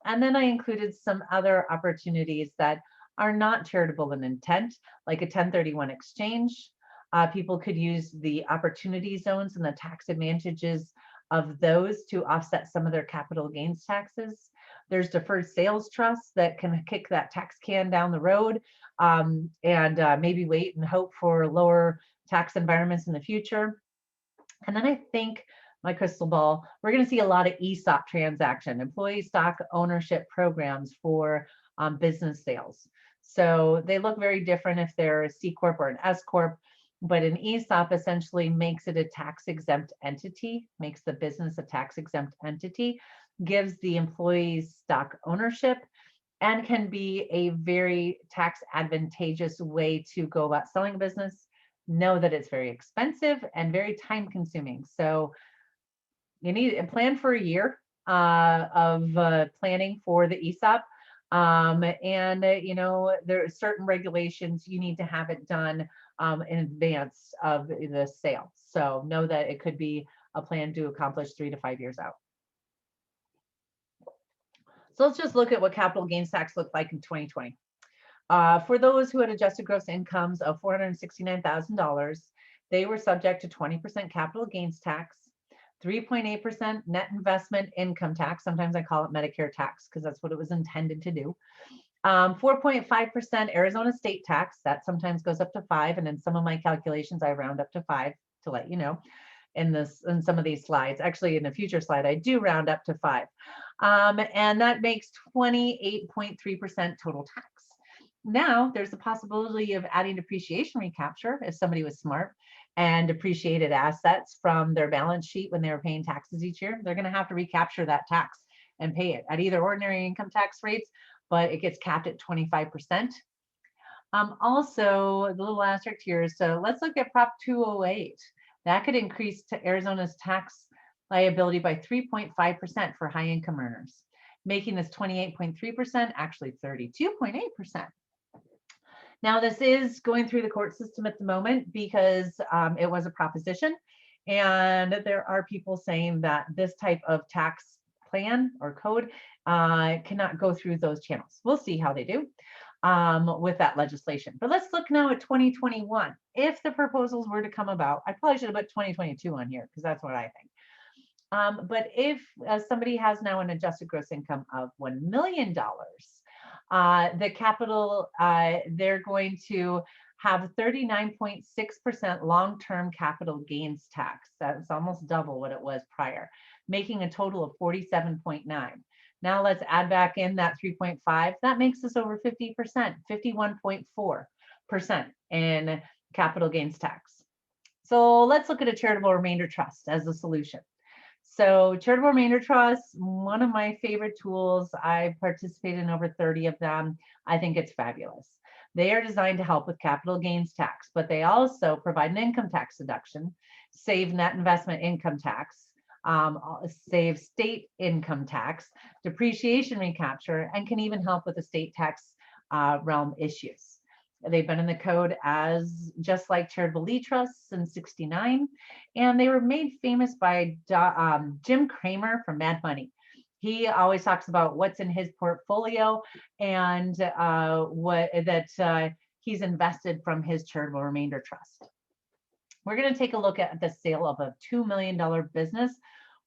And then I included some other opportunities that are not charitable in intent, like a 1031 exchange. People could use the opportunity zones and the tax advantages of those to offset some of their capital gains taxes. There's deferred sales trusts that can kick that tax can down the road, and maybe wait and hope for lower tax environments in the future. And then I think, my crystal ball, we're going to see a lot of ESOP transaction, employee stock ownership programs for business sales. So they look very different if they're a C Corp or an S Corp, but an ESOP essentially makes it a tax exempt entity, makes the business a tax exempt entity, gives the employees stock ownership, and can be a very tax advantageous way to go about selling a business. Know that it's very expensive and very time consuming. So you need a plan for a year of planning for the ESOP. You know, there are certain regulations you need to have it done in advance of the sale. So know that it could be a plan to accomplish 3 to 5 years out. So let's just look at what capital gains tax looked like in 2020. For those who had adjusted gross incomes of $469,000, they were subject to 20% capital gains tax, 3.8% net investment income tax. Sometimes I call it Medicare tax because that's what it was intended to do. 4.5% Arizona state tax. That sometimes goes up to 5%. And in some of my calculations, I round up to 5% to let you know. In some of these slides, actually in a future slide, I do round up to 5%. And that makes 28.3% total tax. Now there's a possibility of adding depreciation recapture if somebody was smart and depreciated assets from their balance sheet when they were paying taxes each year. They're going to have to recapture that tax and pay it at either ordinary income tax rates, but it gets capped at 25%. Also, the little asterisk here, so let's look at Prop 208. That could increase to Arizona's tax liability by 3.5% for high income earners, making this 28.3%, actually 32.8%. Now, this is going through the court system at the moment because it was a proposition, and there are people saying that this type of tax plan or code cannot go through those channels. We'll see how they do with that legislation. But let's look now at 2021. If the proposals were to come about, I probably should have put 2022 on here because that's what I think. But if somebody has now an adjusted gross income of $1 million, the capital, they're going to have 39.6% long-term capital gains tax. That's almost double what it was prior, making a total of 47.9. Now let's add back in that 3.5. That makes us over 50%, 51.4% in capital gains tax. So let's look at a charitable remainder trust as a solution. So charitable remainder trusts, one of my favorite tools. I've participated in over 30 of them. I think it's fabulous. They are designed to help with capital gains tax, but they also provide an income tax deduction, save net investment income tax, save state income tax, depreciation recapture, and can even help with estate tax realm issues. They've been in the code as just like charitable trusts since '69, and they were made famous by Jim Cramer from Mad Money. He always talks about what's in his portfolio and what that he's invested from his charitable remainder trust. We're going to take a look at the sale of a $2 million business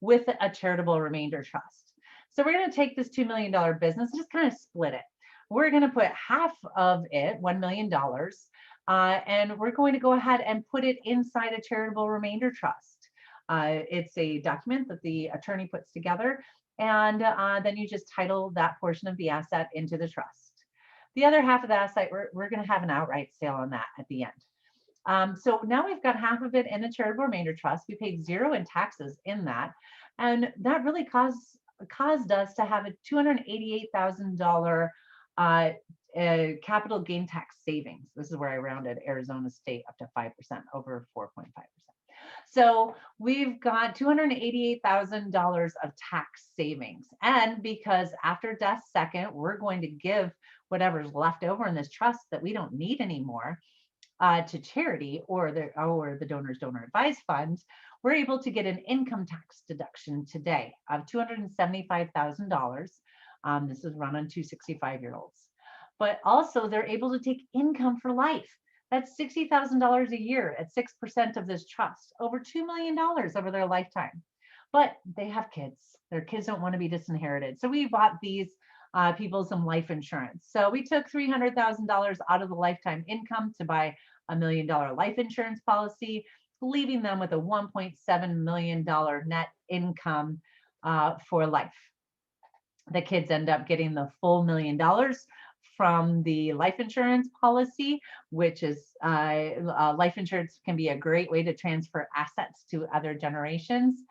with a charitable remainder trust. So we're going to take this $2 million business and just kind of split it. We're going to put half of it, $1 million, and we're going to go ahead and put it inside a charitable remainder trust. It's a document that the attorney puts together, and then you just title that portion of the asset into the trust. The other half of the asset, we're going to have an outright sale on that at the end. So now we've got half of it in the charitable remainder trust. We paid zero in taxes in that, and that really caused us to have a $288,000 capital gain tax savings. This is where I rounded Arizona State up to 5% over 4.5%. So we've got $288,000 of tax savings. And because after death second, we're going to give whatever's left over in this trust that we don't need anymore to charity or the donor's donor advised fund, we're able to get an income tax deduction today of $275,000. This is run on 265-year-olds. But also they're able to take income for life. That's $60,000 a year at 6% of this trust, over $2 million over their lifetime. But they have kids. Their kids don't want to be disinherited. So we bought these people some life insurance. So we took $300,000 out of the lifetime income to buy $1 million life insurance policy, leaving them with a $1.7 million net income for life. The kids end up getting the full $1 million from the life insurance policy, which is life insurance can be a great way to transfer assets to other generations.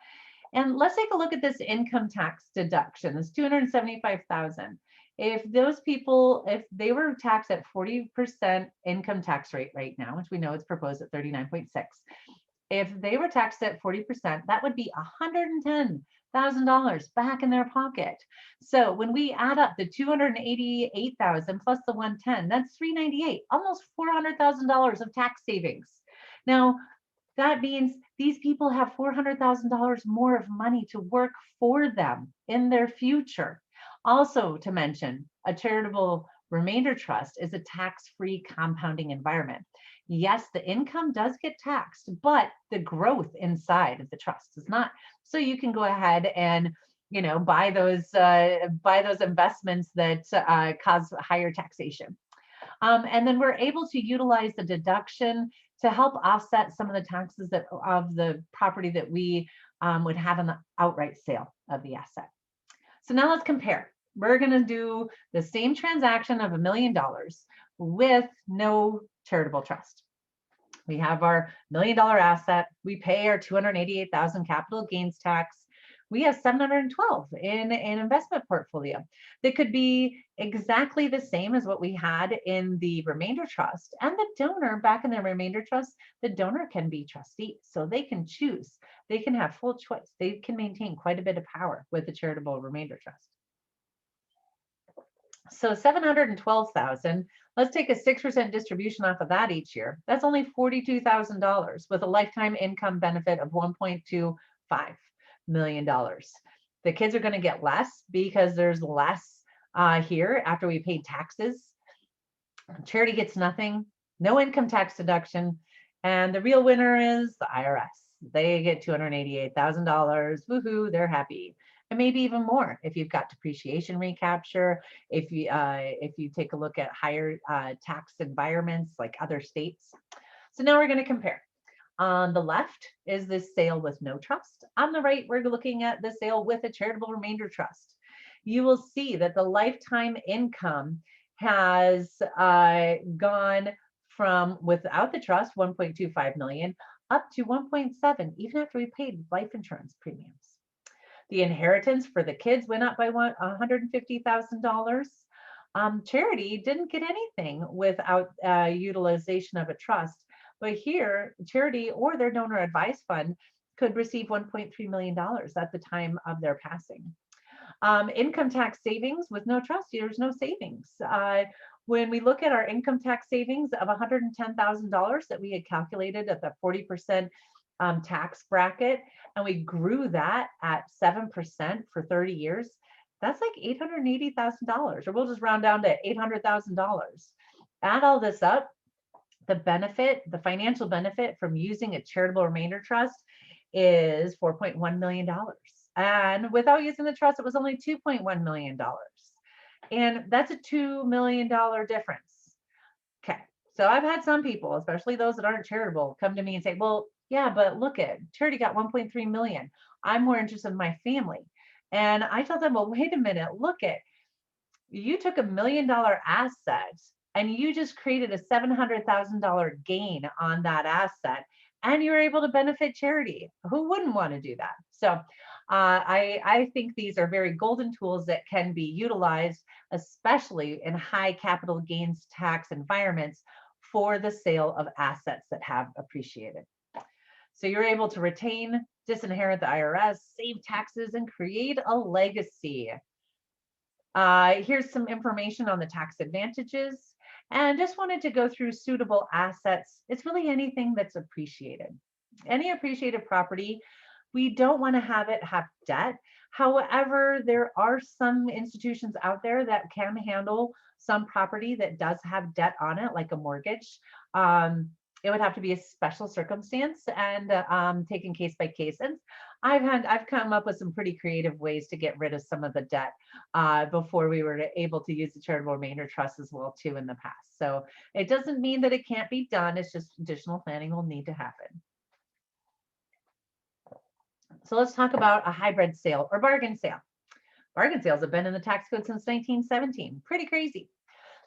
And let's take a look at this income tax deduction, this $275,000. If those people, if they were taxed at 40% income tax rate right now, which we know it's proposed at 39.6, if they were taxed at 40%, that would be $110,000 back in their pocket. So when we add up the 288,000 plus the 110, that's 398, almost $400,000 of tax savings. Now, that means these people have $400,000 more of money to work for them in their future. Also to mention, a charitable remainder trust is a tax-free compounding environment. Yes, the income does get taxed, but the growth inside of the trust is not. So you can go ahead and buy those investments that cause higher taxation. And then we're able to utilize the deduction to help offset some of the taxes of the property that we would have in the outright sale of the asset. So now let's compare. We're going to do the same transaction of $1 million with no charitable trust. We have our $1 million asset. We pay our $288,000 capital gains tax. We have $712 in an investment portfolio that could be exactly the same as what we had in the remainder trust. And the donor back in the remainder trust, the donor can be trustee. So they can choose. They can have full choice. They can maintain quite a bit of power with the charitable remainder trust. So 712,000, let's take a 6% distribution off of that each year. That's only $42,000 with a lifetime income benefit of $1.25 million. The kids are going to get less because there's less here after we paid taxes. Charity gets nothing, no income tax deduction, and the real winner is the IRS. They get $288,000. Woohoo, they're happy. And maybe even more if you've got depreciation recapture, if you take a look at higher tax environments like other states. So now we're going to compare. On the left is this sale with no trust. On the right, we're looking at the sale with a charitable remainder trust. You will see that the lifetime income has gone from, without the trust, 1.25 million up to 1.7, even after we paid life insurance premiums. The inheritance for the kids went up by $150,000. Charity didn't get anything without utilization of a trust, but here, charity or their donor advised fund could receive $1.3 million at the time of their passing. Income tax savings with no trust, there's no savings. When we look at our income tax savings of $110,000 that we had calculated at the 40% tax bracket, and we grew that at 7% for 30 years, that's like $880,000, or we'll just round down to $800,000. Add all this up, the benefit, the financial benefit from using a charitable remainder trust is $4.1 million. And without using the trust, it was only $2.1 million. And that's a $2 million difference. Okay. So I've had some people, especially those that aren't charitable, come to me and say, well, yeah, but look at charity got 1.3 million. I'm more interested in my family. And I tell them, well, wait a minute, look at, you took $1 million asset and you just created a $700,000 gain on that asset, and you're able to benefit charity. Who wouldn't want to do that? So I think these are very golden tools that can be utilized, especially in high capital gains tax environments, for the sale of assets that have appreciated. So you're able to retain, disinherit the IRS, save taxes, and create a legacy. Here's some information on the tax advantages, and just wanted to go through suitable assets. It's really anything that's appreciated. Any appreciated property, we don't want to have it have debt. However, there are some institutions out there that can handle some property that does have debt on it, like a mortgage. It would have to be a special circumstance and taken case by case. And I've come up with some pretty creative ways to get rid of some of the debt before we were able to use the charitable remainder trust as well too in the past. So it doesn't mean that it can't be done. It's just additional planning will need to happen. So let's talk about a hybrid sale or bargain sale. Bargain sales have been in the tax code since 1917. Pretty crazy.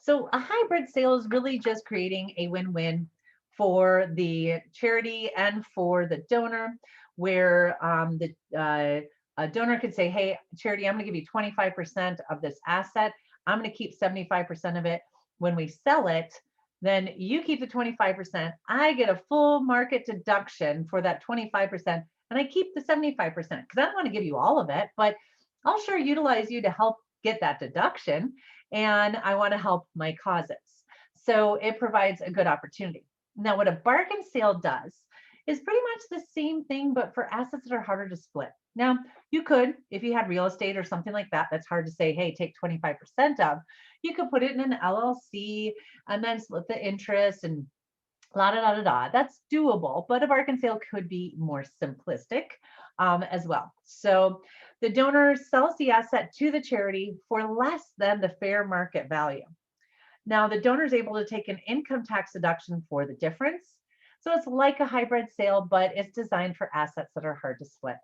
So a hybrid sale is really just creating a win-win for the charity and for the donor, where a donor could say, hey, charity, I'm going to give you 25% of this asset. I'm going to keep 75% of it. When we sell it, then you keep the 25%. I get a full market deduction for that 25%, and I keep the 75% because I don't want to give you all of it, but I'll sure utilize you to help get that deduction, and I want to help my causes. So it provides a good opportunity. Now, what a bargain sale does is pretty much the same thing, but for assets that are harder to split. Now, you could, if you had real estate or something like that, that's hard to say, hey, take 25% of, you could put it in an LLC and then split the interest and la da da da da. That's doable, but a bargain sale could be more simplistic as well. So the donor sells the asset to the charity for less than the fair market value. Now, the donor is able to take an income tax deduction for the difference. So it's like a hybrid sale, but it's designed for assets that are hard to split.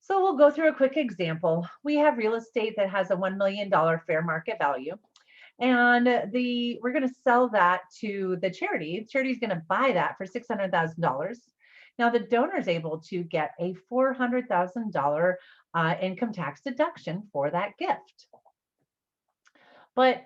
So we'll go through a quick example. We have real estate that has a $1 million fair market value, and we're going to sell that to the charity. The charity is going to buy that for $600,000. Now, the donor is able to get a $400,000 income tax deduction for that gift. But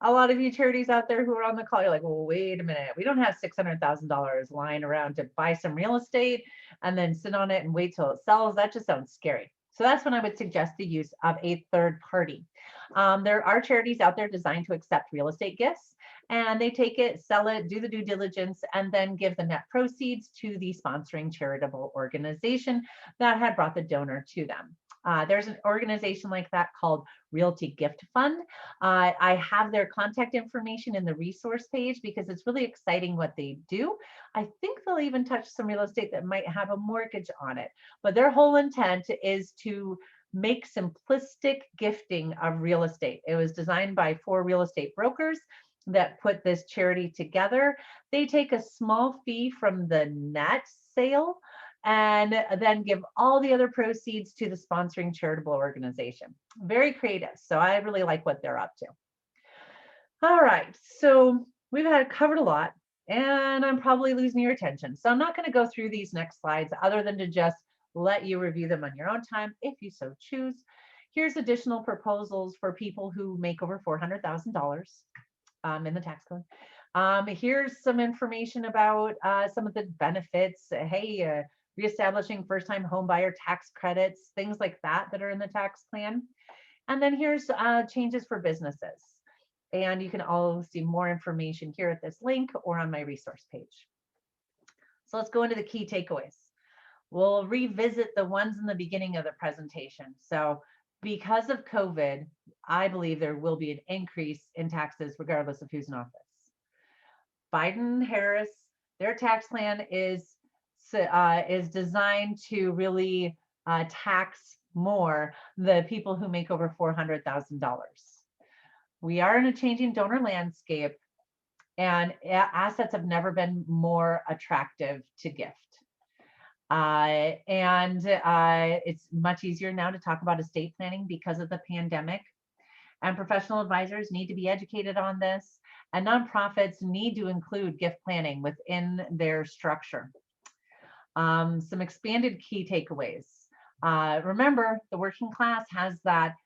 a lot of you charities out there who are on the call, you're like, well, wait a minute. We don't have $600,000 lying around to buy some real estate and then sit on it and wait till it sells. That just sounds scary. So that's when I would suggest the use of a third party. There are charities out there designed to accept real estate gifts, and they take it, sell it, do the due diligence, and then give the net proceeds to the sponsoring charitable organization that had brought the donor to them. There's an organization like that called Realty Gift Fund. I have their contact information in the resource page because it's really exciting what they do. I think they'll even touch some real estate that might have a mortgage on it, but their whole intent is to make simplistic gifting of real estate. It was designed by 4 real estate brokers that put this charity together. They take a small fee from the net sale and then give all the other proceeds to the sponsoring charitable organization. Very creative. So I really like what they're up to. All right, so we've covered a lot, and I'm probably losing your attention. So I'm not going to go through these next slides other than to just let you review them on your own time if you so choose. Here's additional proposals for people who make over $400,000 in the tax code. Here's some information about some of the benefits. Hey, reestablishing first-time home buyer tax credits, things like that are in the tax plan. And then here's changes for businesses. And you can all see more information here at this link or on my resource page. So let's go into the key takeaways. We'll revisit the ones in the beginning of the presentation. So because of COVID, I believe there will be an increase in taxes regardless of who's in office. Biden, Harris, their tax plan is designed to really tax more the people who make over $400,000. We are in a changing donor landscape, and assets have never been more attractive to gift. It's much easier now to talk about estate planning because of the pandemic. And professional advisors need to be educated on this, and nonprofits need to include gift planning within their structure. Some expanded key takeaways. Remember, the working class has that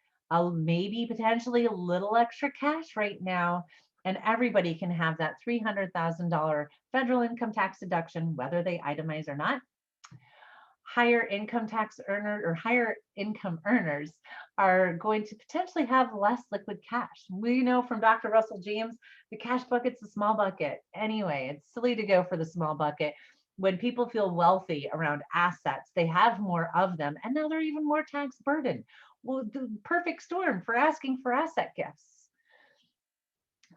maybe potentially a little extra cash right now, and everybody can have that $300,000 federal income tax deduction, whether they itemize or not. Higher income tax earner or higher income earners are going to potentially have less liquid cash. We know from Dr. Russell James, the cash bucket's a small bucket. Anyway, it's silly to go for the small bucket. When people feel wealthy around assets, they have more of them, and now they're even more tax burdened. Well, the perfect storm for asking for asset gifts.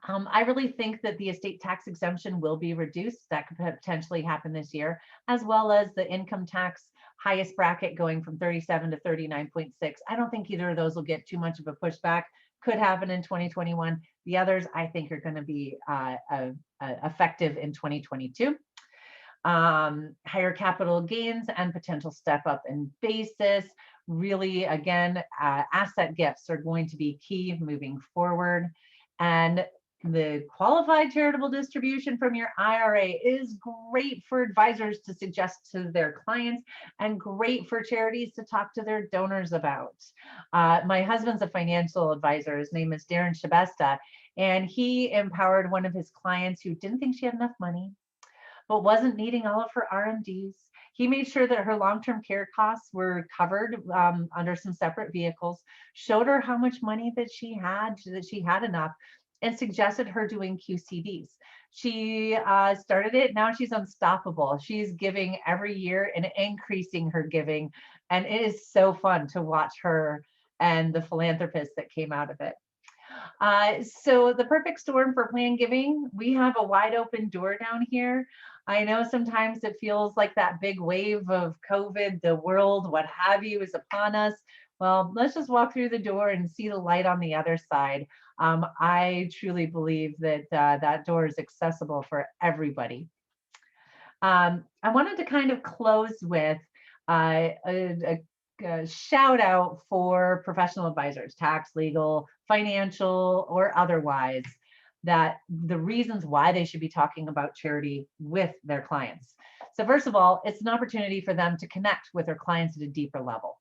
I really think that the estate tax exemption will be reduced. That could potentially happen this year, as well as the income tax highest bracket going from 37 to 39.6. I don't think either of those will get too much of a pushback. Could happen in 2021. The others, I think, are going to be effective in 2022. Higher capital gains and potential step up in basis. Really, again, asset gifts are going to be key moving forward. And the qualified charitable distribution from your IRA is great for advisors to suggest to their clients and great for charities to talk to their donors about. My husband's a financial advisor. His name is Darren Shabesta, and he empowered one of his clients who didn't think she had enough money, but wasn't needing all of her RMDs. He made sure that her long-term care costs were covered under some separate vehicles, showed her how much money that she had enough, and suggested her doing QCDs. She started it. Now she's unstoppable. She's giving every year and increasing her giving. And it is so fun to watch her and the philanthropists that came out of it. So the perfect storm for plan giving, we have a wide open door down here. I know sometimes it feels like that big wave of COVID, the world, what have you, is upon us. Well, let's just walk through the door and see the light on the other side. I truly believe that that door is accessible for everybody. I wanted to kind of close with a shout out for professional advisors, tax, legal, financial, or otherwise, that the reasons why they should be talking about charity with their clients. So first of all, it's an opportunity for them to connect with their clients at a deeper level.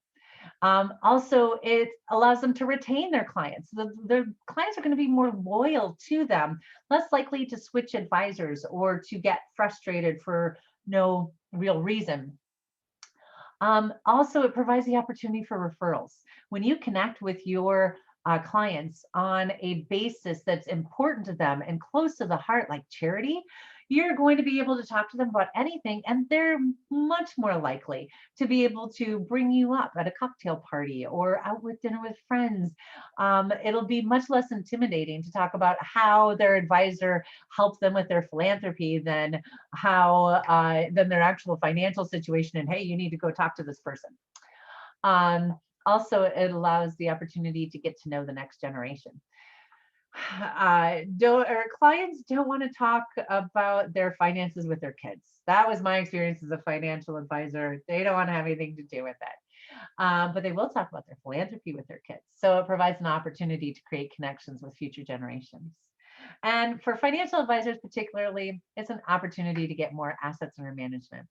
Also, it allows them to retain their clients. Their clients are going to be more loyal to them, less likely to switch advisors or to get frustrated for no real reason. Also, it provides the opportunity for referrals. When you connect with your clients on a basis that's important to them and close to the heart, like charity, you're going to be able to talk to them about anything, and they're much more likely to be able to bring you up at a cocktail party or out with dinner with friends. It'll be much less intimidating to talk about how their advisor helped them with their philanthropy than their actual financial situation. And hey, you need to go talk to this person. Also, it allows the opportunity to get to know the next generation. Clients don't want to talk about their finances with their kids. That was my experience as a financial advisor. They don't want to have anything to do with it. But they will talk about their philanthropy with their kids. So it provides an opportunity to create connections with future generations. And for financial advisors particularly, it's an opportunity to get more assets under management.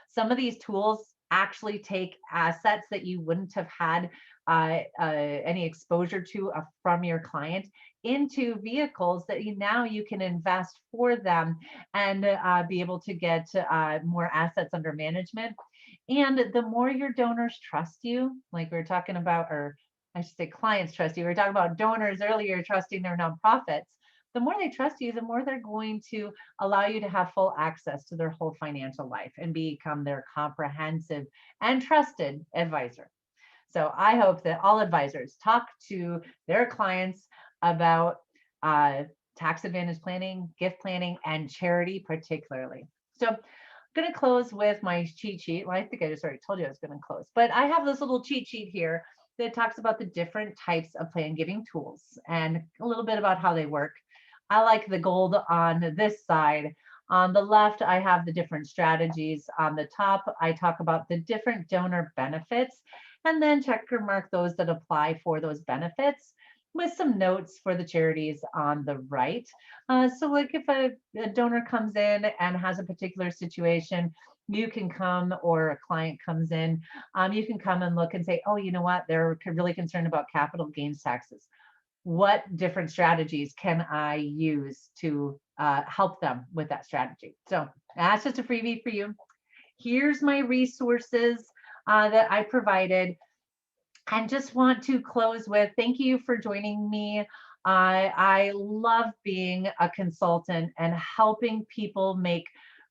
Some of these tools actually take assets that you wouldn't have had any exposure to from your client into vehicles that now you can invest for them and be able to get more assets under management. And the more your donors trust you, like we were talking about, or I should say clients trust you, we were talking about donors earlier trusting their nonprofits. The more they trust you, the more they're going to allow you to have full access to their whole financial life and become their comprehensive and trusted advisor. So I hope that all advisors talk to their clients about uh, tax advantage planning, gift planning, and charity particularly. So I'm going to close with my cheat sheet. Well, I think I just already told you I was going to close, but I have this little cheat sheet here that talks about the different types of plan giving tools and a little bit about how they work. I like the gold on this side. On the left, I have the different strategies. On the top, I talk about the different donor benefits and then check or mark those that apply for those benefits with some notes for the charities on the right. So like if a donor comes in and has a particular situation, you can come, or a client comes in, you can come and look and say, oh, you know what, they're really concerned about capital gains taxes. What different strategies can I use to help them with that strategy? So that's just a freebie for you. Here's my resources that I provided. And just want to close with thank you for joining me. I love being a consultant and helping people make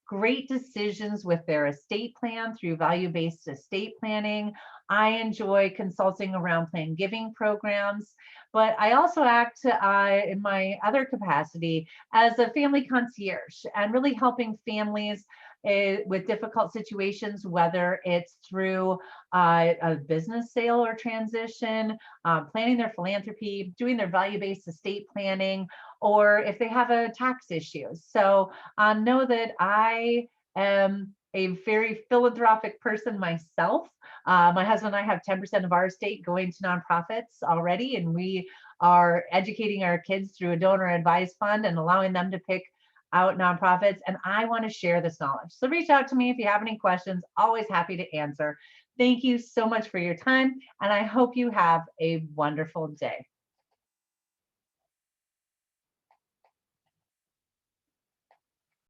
great decisions with their estate plan through value-based estate planning. I enjoy consulting around plan giving programs, but I also act in my other capacity as a family concierge and really helping families with difficult situations, whether it's through a business sale or transition, planning their philanthropy, doing their value-based estate planning, or if they have a tax issue. So know that I am a very philanthropic person myself. My husband and I have 10% of our estate going to nonprofits already, and we are educating our kids through a donor advised fund and allowing them to pick out nonprofits. And I want to share this knowledge. So reach out to me if you have any questions. Always happy to answer. Thank you so much for your time, and I hope you have a wonderful day.